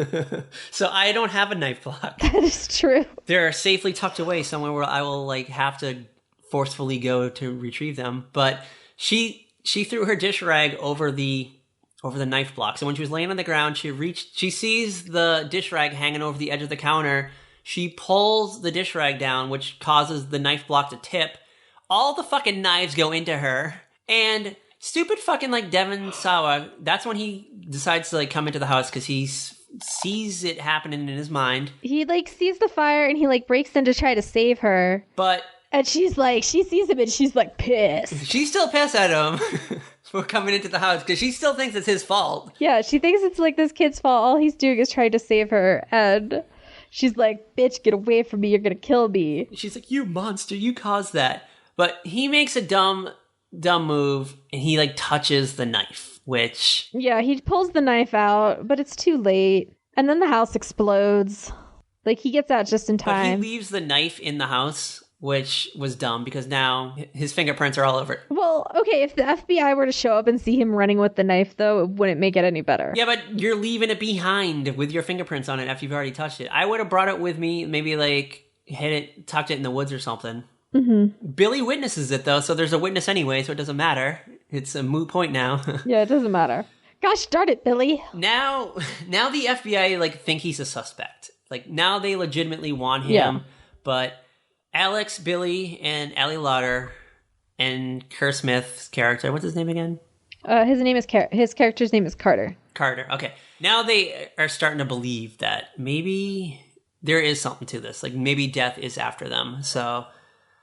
Speaker 1: So I don't have a knife block.
Speaker 2: That is true.
Speaker 1: They're safely tucked away somewhere where I will like have to forcefully go to retrieve them. But she threw her dish rag over the knife block. So when she was laying on the ground, she sees the dish rag hanging over the edge of the counter. She pulls the dish rag down, which causes the knife block to tip. All the fucking knives go into her. And stupid fucking like Devon Sawa, that's when he decides to like come into the house because he's sees it happening in his mind.
Speaker 2: He, like, sees the fire and he, like, breaks in to try to save her.
Speaker 1: But...
Speaker 2: And she's like, she sees him and she's, like, pissed.
Speaker 1: She's still pissed at him for coming into the house because she still thinks it's his fault.
Speaker 2: Yeah, she thinks it's, like, this kid's fault. All he's doing is trying to save her. And she's like, bitch, get away from me. You're gonna kill me.
Speaker 1: She's like, you monster, you caused that. But he makes a dumb move and he, like, touches the knife, which...
Speaker 2: Yeah, he pulls the knife out, but it's too late. And then the house explodes. Like, he gets out just in time.
Speaker 1: But he leaves the knife in the house, which was dumb because now his fingerprints are all over it.
Speaker 2: Well, okay, if the FBI were to show up and see him running with the knife, though, it wouldn't make it any better.
Speaker 1: Yeah, but you're leaving it behind with your fingerprints on it after you've already touched it. I would have brought it with me, maybe, like, tucked it in the woods or something.
Speaker 2: Mm-hmm.
Speaker 1: Billy witnesses it, though, so there's a witness anyway, so it doesn't matter. It's a moot point now.
Speaker 2: Yeah, it doesn't matter. Gosh darn it, Billy.
Speaker 1: Now the FBI, like, think he's a suspect. Like, now they legitimately want him,
Speaker 2: yeah.
Speaker 1: But Alex, Billy, and Allie Lauder, and Kerr Smith's character, what's his name again?
Speaker 2: His character's name is Carter.
Speaker 1: Carter, okay. Now they are starting to believe that maybe there is something to this. Like, maybe death is after them, so...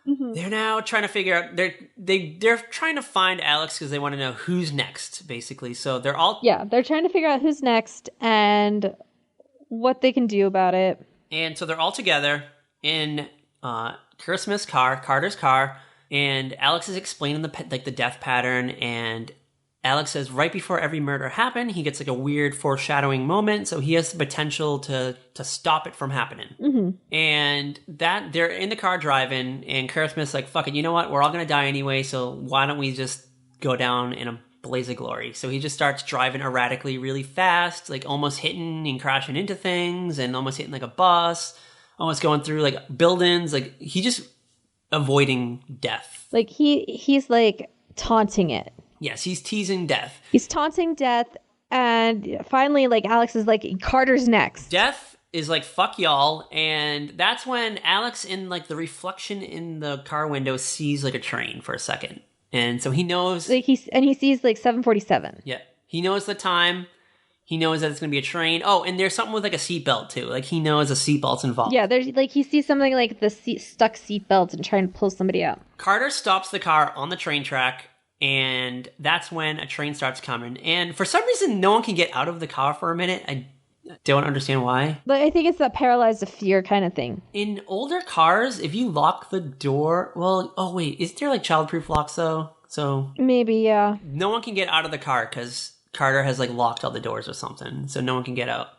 Speaker 1: Mm-hmm. They're now trying to figure out, they're trying to find Alex because they want to know who's next, basically. So they're all... Yeah,
Speaker 2: they're trying to figure out who's next and what they can do about it.
Speaker 1: And so they're all together in Kerr Smith's car, Carter's car, and Alex is explaining the death pattern, and Alex says right before every murder happened, he gets like a weird foreshadowing moment, so he has the potential to stop it from happening.
Speaker 2: Mm-hmm.
Speaker 1: And that they're in the car driving, and Kerr Smith's like, fuck it, you know what? We're all going to die anyway, so why don't we just go down in a blaze of glory? So he just starts driving erratically really fast, like almost hitting and crashing into things, and almost hitting like a bus, almost going through like buildings. Like, he just avoiding death.
Speaker 2: Like, he's like taunting it.
Speaker 1: Yes, he's teasing death.
Speaker 2: He's taunting death, and finally, like, Alex is like, Carter's next.
Speaker 1: Death is like, fuck y'all, and that's when Alex, in like the reflection in the car window, sees like a train for a second. And so he knows...
Speaker 2: Like, he sees like 7:47.
Speaker 1: Yeah. He knows the time. He knows that it's going to be a train. Oh, and there's something with like a seatbelt too. Like, he knows a seatbelt's involved.
Speaker 2: Yeah, there's like, he sees something like the stuck seatbelt and trying to pull somebody out.
Speaker 1: Carter stops the car on the train track, and that's when a train starts coming. And for some reason, no one can get out of the car for a minute. I don't understand why.
Speaker 2: But I think it's that paralyzed of fear kind of thing.
Speaker 1: In older cars, if you lock the door... Well, oh wait, is there like childproof locks though? So...
Speaker 2: Maybe, yeah.
Speaker 1: No one can get out of the car because Carter has like locked all the doors or something. So no one can get out.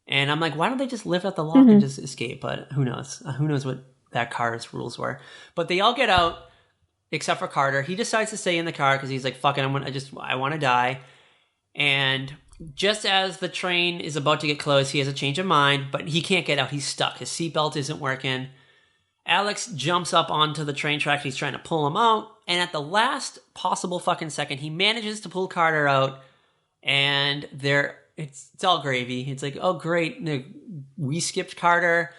Speaker 1: And I'm like, why don't they just lift up the lock and just escape? But who knows? Who knows what that car's rules were. But they all get out. Except for Carter. He decides to stay in the car because he's like, fuck it, I want to die. And just as the train is about to get close, he has a change of mind, but he can't get out. He's stuck. His seatbelt isn't working. Alex jumps up onto the train track. He's trying to pull him out. And at the last possible fucking second, he manages to pull Carter out. And it's all gravy. It's like, oh, great. We skipped Carter.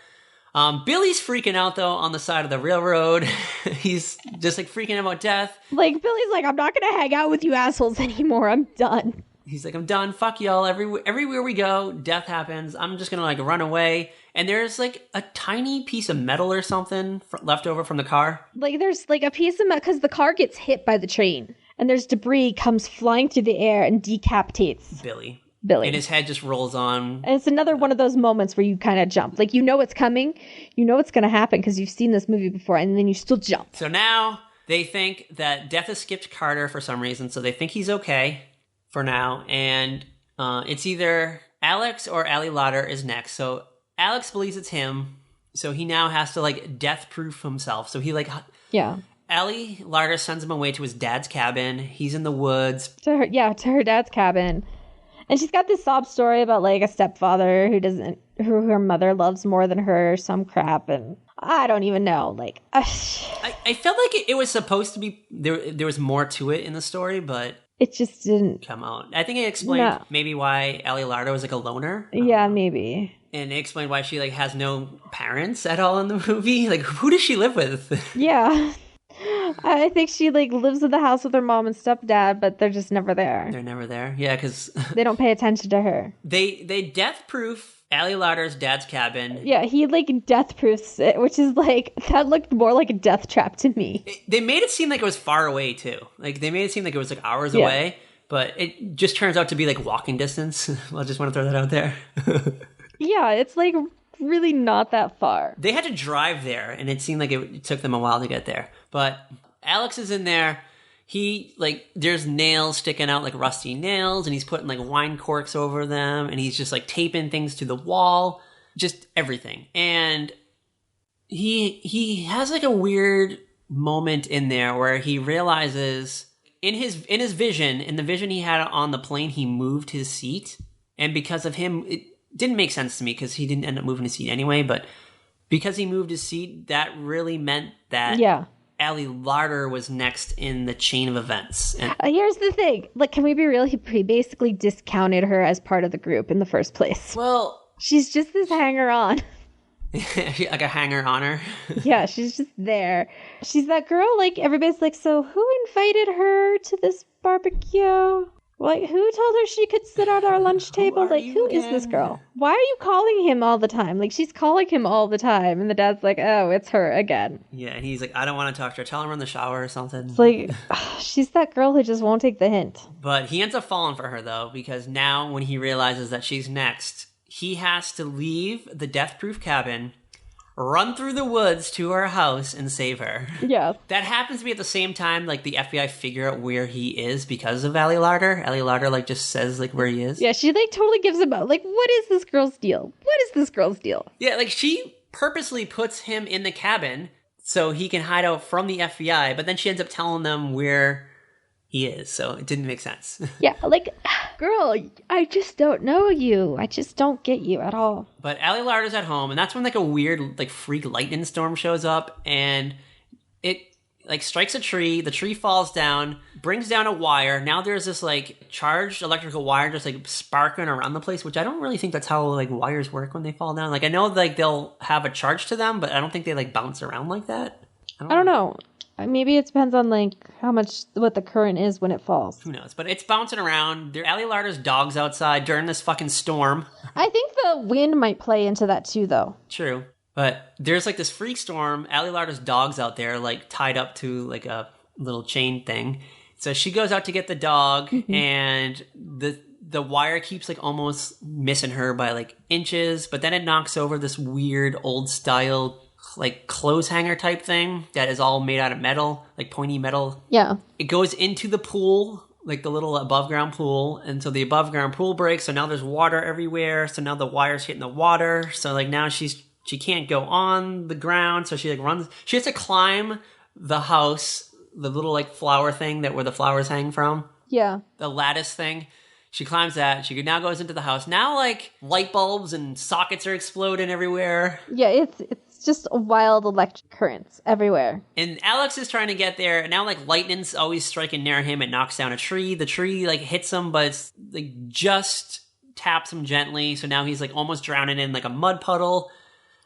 Speaker 1: Billy's freaking out, though, on the side of the railroad. He's just, like, freaking out about death.
Speaker 2: Like, Billy's like, I'm not going to hang out with you assholes anymore. I'm done.
Speaker 1: He's like, I'm done. Fuck y'all. Everywhere we go, death happens. I'm just going to, like, run away. And there's, like, a tiny piece of metal or something left over from the car.
Speaker 2: Like, there's, like, a piece of metal, because the car gets hit by the train. And there's debris comes flying through the air and decapitates
Speaker 1: Billy.
Speaker 2: Billy.
Speaker 1: And his head just rolls on.
Speaker 2: And it's another one of those moments where you kind of jump. Like, you know it's coming. You know it's going to happen because you've seen this movie before, and then you still jump.
Speaker 1: So now they think that death has skipped Carter for some reason, so they think he's okay for now. And it's either Alex or Allie Lauder is next. So Alex believes it's him, so he now has to, like, death-proof himself. So he, like...
Speaker 2: Yeah.
Speaker 1: Allie Lauder sends him away to his dad's cabin. He's in the woods.
Speaker 2: To her dad's cabin. And she's got this sob story about, like, a stepfather who her mother loves more than her, or some crap, and I don't even know. Like,
Speaker 1: I felt like it was supposed to be, there was more to it in the story, but
Speaker 2: it just didn't
Speaker 1: come out. I think it explained maybe why Allie Lauder was like a loner.
Speaker 2: Yeah, maybe.
Speaker 1: And it explained why she, like, has no parents at all in the movie. Like, who does she live with?
Speaker 2: Yeah. I think she like lives in the house with her mom and stepdad, but they're just never there.
Speaker 1: They're never there. Yeah, because
Speaker 2: they don't pay attention to her.
Speaker 1: They death-proof Allie Larder's dad's cabin.
Speaker 2: Yeah, he like death-proofs it, which is like, that looked more like a death trap to me.
Speaker 1: They made it seem like it was far away too. Like they made it seem like it was like hours away, but it just turns out to be like walking distance. I just want to throw that out there.
Speaker 2: Yeah, it's like really not that far.
Speaker 1: They had to drive there, and it seemed like it took them a while to get there. But Alex is in there. He, like, there's nails sticking out, like rusty nails, and he's putting, like, wine corks over them, and he's just, like, taping things to the wall. Just everything. And he has, like, a weird moment in there where he realizes in the vision he had on the plane, he moved his seat. And because of him, it didn't make sense to me because he didn't end up moving his seat anyway, but because he moved his seat, that really meant that Allie Larder was next in the chain of events. And
Speaker 2: here's the thing. Like, can we be real? He basically discounted her as part of the group in the first place.
Speaker 1: Well,
Speaker 2: she's just this hanger-on.
Speaker 1: Like a hanger-oner.
Speaker 2: Yeah, she's just there. She's that girl, like, everybody's like, so who invited her to this barbecue? Like, who told her she could sit at our lunch table? Like, who is this girl? Why are you calling him all the time? Like, she's calling him all the time. And the dad's like, oh, it's her again.
Speaker 1: Yeah, and he's like, I don't want to talk to her. Tell her we're in the shower or something.
Speaker 2: It's like, she's that girl who just won't take the hint.
Speaker 1: But he ends up falling for her, though, because now when he realizes that she's next, he has to leave the death-proof cabin, run through the woods to her house, and save her.
Speaker 2: Yeah.
Speaker 1: That happens to be at the same time, like, the FBI figure out where he is because of Allie Larder. Allie Larder, like, just says, like, where he is.
Speaker 2: Yeah, she, like, totally gives him out. Like, what is this girl's deal? What is this girl's deal?
Speaker 1: Yeah, like, she purposely puts him in the cabin so he can hide out from the FBI, but then she ends up telling them where he is, so it didn't make sense.
Speaker 2: Yeah, like, girl, I just don't know you. I just don't get you at all.
Speaker 1: But Allie Larder's at home, and that's when, like, a weird, like, freak lightning storm shows up, and it, like, strikes a tree. The tree falls down, brings down a wire. Now there's this, like, charged electrical wire just, like, sparking around the place, which I don't really think that's how, like, wires work when they fall down. Like, I know, like, they'll have a charge to them, but I don't think they, like, bounce around like that.
Speaker 2: I don't know. Maybe it depends on, like, what the current is when it falls.
Speaker 1: Who knows? But it's bouncing around. Allie Larder's dog's outside during this fucking storm.
Speaker 2: I think the wind might play into that, too, though.
Speaker 1: True. But there's, like, this freak storm. Allie Larder's dog's out there, like, tied up to, like, a little chain thing. So she goes out to get the dog, and the wire keeps, like, almost missing her by, like, inches. But then it knocks over this weird old-style, like, clothes hanger type thing that is all made out of metal, like pointy metal.
Speaker 2: Yeah.
Speaker 1: It goes into the pool, like the little above ground pool, and so the above ground pool breaks, so now there's water everywhere, so now the wire's hitting the water, so like now she can't go on the ground, so she like runs, she has to climb the house, the little like flower thing where the flowers hang from.
Speaker 2: Yeah.
Speaker 1: The lattice thing. She climbs that. She now goes into the house. Now, like, light bulbs and sockets are exploding everywhere.
Speaker 2: Yeah, it's just wild electric currents everywhere.
Speaker 1: And Alex is trying to get there. And now, like, lightning's always striking near him. It knocks down a tree. The tree, like, hits him, but it's, like, just taps him gently. So now he's, like, almost drowning in, like, a mud puddle.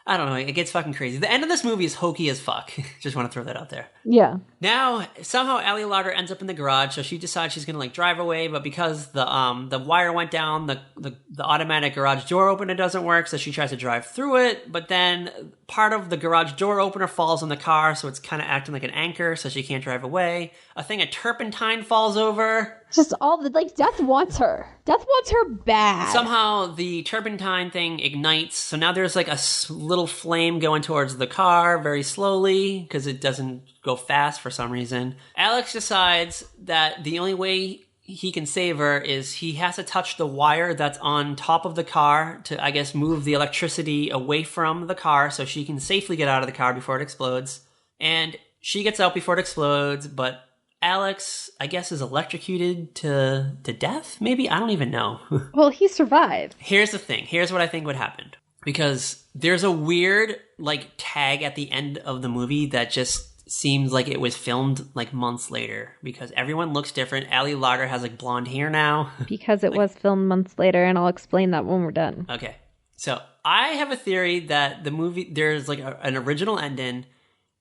Speaker 1: I don't know. It gets fucking crazy. The end of this movie is hokey as fuck. Just want to throw that out there.
Speaker 2: Yeah.
Speaker 1: Now, somehow Allie Larder ends up in the garage, so she decides she's going to, like, drive away, but because the wire went down, the automatic garage door opener doesn't work, so she tries to drive through it, but then part of the garage door opener falls on the car, so it's kind of acting like an anchor, so she can't drive away. A thing of turpentine falls over.
Speaker 2: Just all the, like, Death wants her. Death wants her bad.
Speaker 1: Somehow the turpentine thing ignites, so now there's, like, a little flame going towards the car very slowly, because it doesn't go fast for some reason. Alex decides that the only way he can save her is he has to touch the wire that's on top of the car to, I guess, move the electricity away from the car so she can safely get out of the car before it explodes. And she gets out before it explodes, but Alex, I guess, is electrocuted to death, maybe? I don't even know.
Speaker 2: Well, he survived.
Speaker 1: Here's the thing. Here's what I think would happen. Because there's a weird, like, tag at the end of the movie that just seems like it was filmed, like, months later. Because everyone looks different. Allie Larder has, like, blonde hair now.
Speaker 2: Because it was filmed months later, and I'll explain that when we're done.
Speaker 1: Okay. So, I have a theory that the movie, there's, like, an original ending.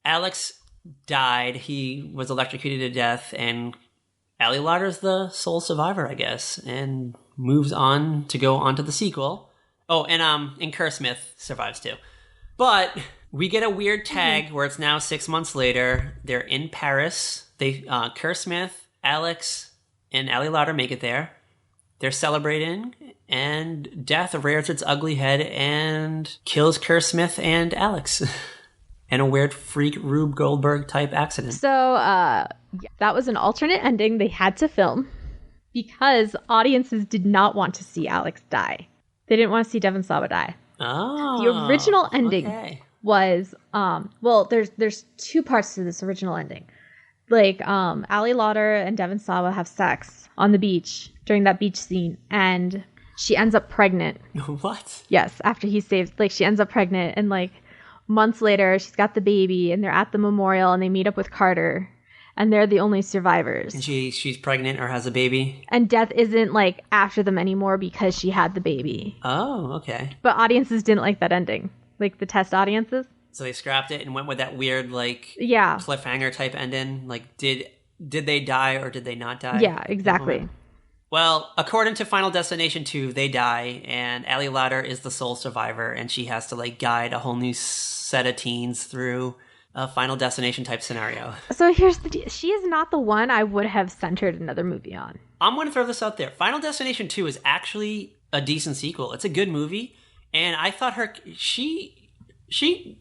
Speaker 1: Alex died. He was electrocuted to death, and Ali Larter's the sole survivor, I guess, and moves on to go on to the sequel. Oh, and Kerr Smith survives too. But we get a weird tag where it's now 6 months later. They're in Paris. Kerr Smith, Alex, and Ali Larter make it there. They're celebrating, and death rears its ugly head and kills Kerr Smith and Alex. In a weird freak Rube Goldberg type accident.
Speaker 2: So that was an alternate ending they had to film because audiences did not want to see Alex die. They didn't want to see Devon Sawa die.
Speaker 1: Oh,
Speaker 2: the original ending was there's two parts to this original ending. Like Ali Lauder and Devon Sawa have sex on the beach during that beach scene, and she ends up pregnant.
Speaker 1: What?
Speaker 2: Yes, after he saves, she ends up pregnant, and months later she's got the baby, and they're at the memorial, and they meet up with Carter, and they're the only survivors. And
Speaker 1: she's pregnant or has a baby,
Speaker 2: and death isn't after them anymore because she had the baby.
Speaker 1: Oh, okay.
Speaker 2: But audiences didn't like that ending, the test audiences.
Speaker 1: So they scrapped it and went with that weird cliffhanger type ending. Did they die or did they not die?
Speaker 2: Yeah, exactly.
Speaker 1: Well, according to Final Destination 2, they die, and Ali Lauder is the sole survivor, and she has to guide a whole new set of teens through a Final Destination type scenario. So
Speaker 2: here's the deal. She is not the one I would have centered another movie on.
Speaker 1: I'm going to throw this out there. Final Destination 2 is actually a decent sequel. It's a good movie, and I thought she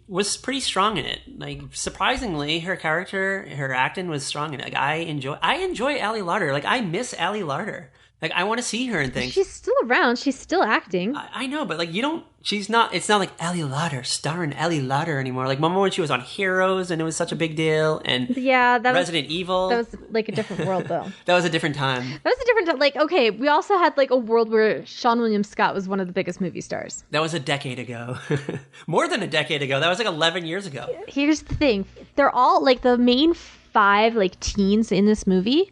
Speaker 1: was pretty strong in it. Surprisingly, her character, her acting was strong in it. I enjoy Ali Larter. I miss Ali Larter. I want to see her in things.
Speaker 2: She's still around. She's still acting.
Speaker 1: I know, but you don't. She's not. It's not Ali Larter starring Ali Larter anymore. Remember when she was on Heroes and it was such a big deal, and that Resident Evil.
Speaker 2: That was a different world, though.
Speaker 1: That was a different time.
Speaker 2: That was a different time. Okay, we also had a world where Sean William Scott was one of the biggest movie stars.
Speaker 1: That was a decade ago. More than a decade ago. That was 11 years ago.
Speaker 2: Here's the thing: they're all the main 5 teens in this movie.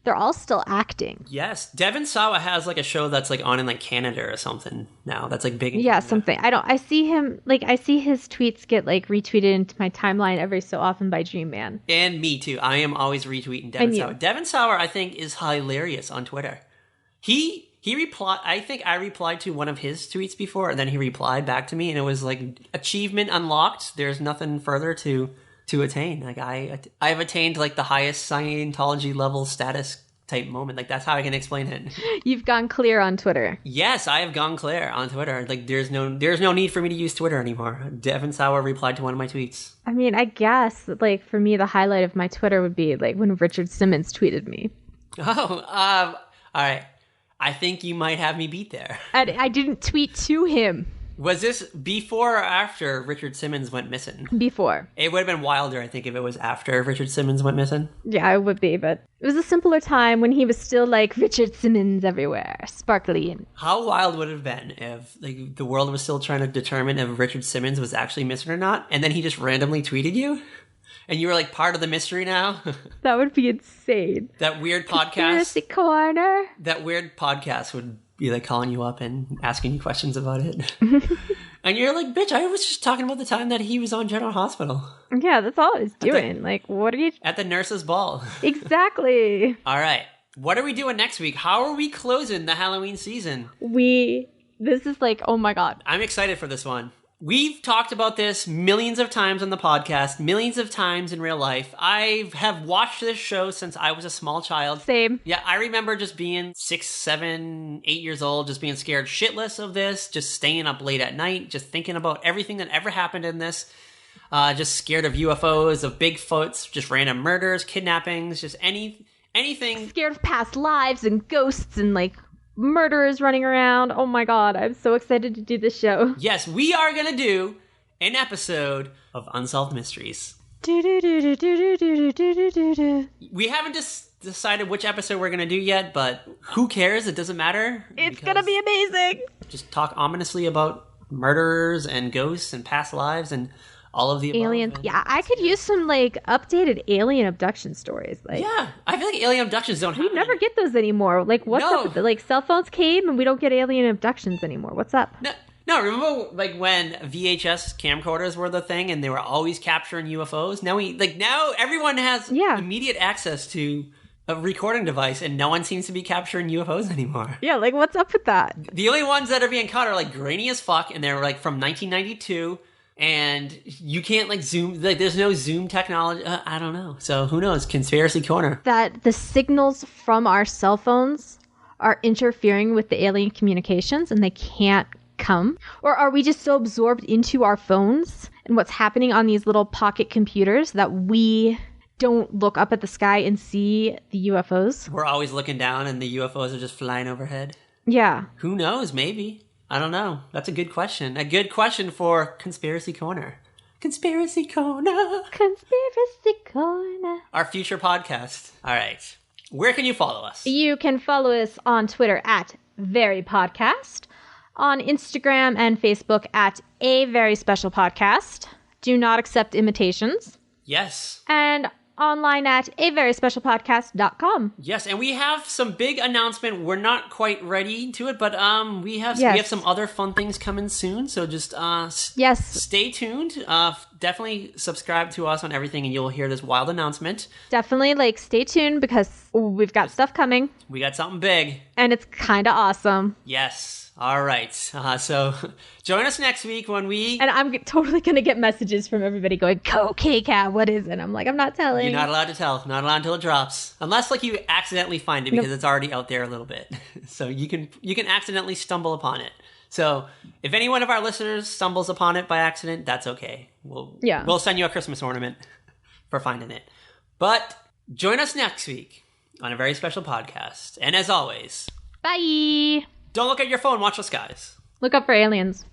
Speaker 2: They're all still acting.
Speaker 1: Yes. Devon Sawa has a show that's on in Canada or something now. That's big. In
Speaker 2: yeah,
Speaker 1: Canada.
Speaker 2: Something. I see him, I see his tweets get retweeted into my timeline every so often by Dream Man.
Speaker 1: And me too. I am always retweeting Devon Sawa. Devon Sawa, I think, is hilarious on Twitter. He replied, I think I replied to one of his tweets before, and then he replied back to me, and it was achievement unlocked. There's nothing further to attain. I've attained the highest Scientology level status type moment. That's how I can explain it.
Speaker 2: You've gone clear on Twitter.
Speaker 1: Yes, I have gone clear on Twitter. There's no need for me to use Twitter anymore. Devon Sawa replied to one of my tweets.
Speaker 2: I mean, I guess for me the highlight of my Twitter would be when Richard Simmons tweeted me.
Speaker 1: Oh, all right. I think you might have me beat there.
Speaker 2: And I didn't tweet to him.
Speaker 1: Was this before or after Richard Simmons went missing?
Speaker 2: Before.
Speaker 1: It would have been wilder, I think, if it was after Richard Simmons went missing.
Speaker 2: Yeah, it would be, but it was a simpler time when he was still Richard Simmons everywhere, sparkly.
Speaker 1: How wild would it have been if the world was still trying to determine if Richard Simmons was actually missing or not, and then he just randomly tweeted you? And you were part of the mystery now?
Speaker 2: That would be insane.
Speaker 1: That weird podcast.
Speaker 2: Conspiracy Corner.
Speaker 1: That weird podcast would be calling you up and asking you questions about it. And you're bitch, I was just talking about the time that he was on General Hospital.
Speaker 2: Yeah, that's all I was doing. What are you...
Speaker 1: At the nurse's ball.
Speaker 2: Exactly.
Speaker 1: All right. What are we doing next week? How are we closing the Halloween season?
Speaker 2: This is oh my God.
Speaker 1: I'm excited for this one. We've talked about this millions of times on the podcast, millions of times in real life. I have watched this show since I was a small child.
Speaker 2: Same.
Speaker 1: Yeah, I remember just being 6, 7, 8 years old, just being scared shitless of this, just staying up late at night, just thinking about everything that ever happened in this. Just scared of UFOs, of Bigfoots, just random murders, kidnappings, just anything.
Speaker 2: Scared of past lives and ghosts and murderers running around. Oh my God, I'm so excited to do this show.
Speaker 1: Yes, we are going to do an episode of Unsolved Mysteries. We haven't decided which episode we're going to do yet, but who cares? It doesn't matter.
Speaker 2: It's going to be amazing.
Speaker 1: Just talk ominously about murderers and ghosts and past lives and all of the above.
Speaker 2: Aliens. Yeah, I could use some updated alien abduction stories.
Speaker 1: Yeah, I feel alien abductions don't happen.
Speaker 2: We never get those anymore. What's up with it? Cell phones came and we don't get alien abductions anymore. What's up?
Speaker 1: No, remember like when VHS camcorders were the thing and they were always capturing UFOs? Now everyone has immediate access to a recording device and no one seems to be capturing UFOs anymore.
Speaker 2: Yeah, like what's up with that?
Speaker 1: The only ones that are being caught are like grainy as fuck and they're like from 1992 and you can't like zoom, like there's no zoom technology. I don't know. So who knows? Conspiracy Corner.
Speaker 2: That the signals from our cell phones are interfering with the alien communications and they can't come? Or are we just so absorbed into our phones and what's happening on these little pocket computers that we don't look up at the sky and see the UFOs?
Speaker 1: We're always looking down and the UFOs are just flying overhead.
Speaker 2: Yeah.
Speaker 1: Who knows? Maybe. I don't know. That's a good question. A good question for Conspiracy Corner. Conspiracy Corner.
Speaker 2: Conspiracy Corner.
Speaker 1: Our future podcast. All right. Where can you follow us?
Speaker 2: You can follow us on Twitter at VeryPodcast. On Instagram and Facebook at A Very Special Podcast. Do not accept imitations.
Speaker 1: Yes.
Speaker 2: And online at averyspecialpodcast.com.
Speaker 1: Yes, and we have some big announcement. We're not quite ready to it, but we have some other fun things coming soon. So just stay tuned. Definitely subscribe to us on everything, and you'll hear this wild announcement.
Speaker 2: Definitely, stay tuned because we've got stuff coming.
Speaker 1: We got something big,
Speaker 2: and it's kind of awesome.
Speaker 1: Yes. All right. So join us next week when we...
Speaker 2: And I'm totally going to get messages from everybody going, okay, Kat, what is it? I'm like, I'm not telling.
Speaker 1: You're not allowed to tell. Not allowed until it drops. Unless you accidentally find it because it's already out there a little bit. So you can accidentally stumble upon it. So if any one of our listeners stumbles upon it by accident, that's okay. We'll send you a Christmas ornament for finding it. But join us next week on a very special podcast. And as always...
Speaker 2: Bye!
Speaker 1: Don't look at your phone, watch the skies.
Speaker 2: Look up for aliens.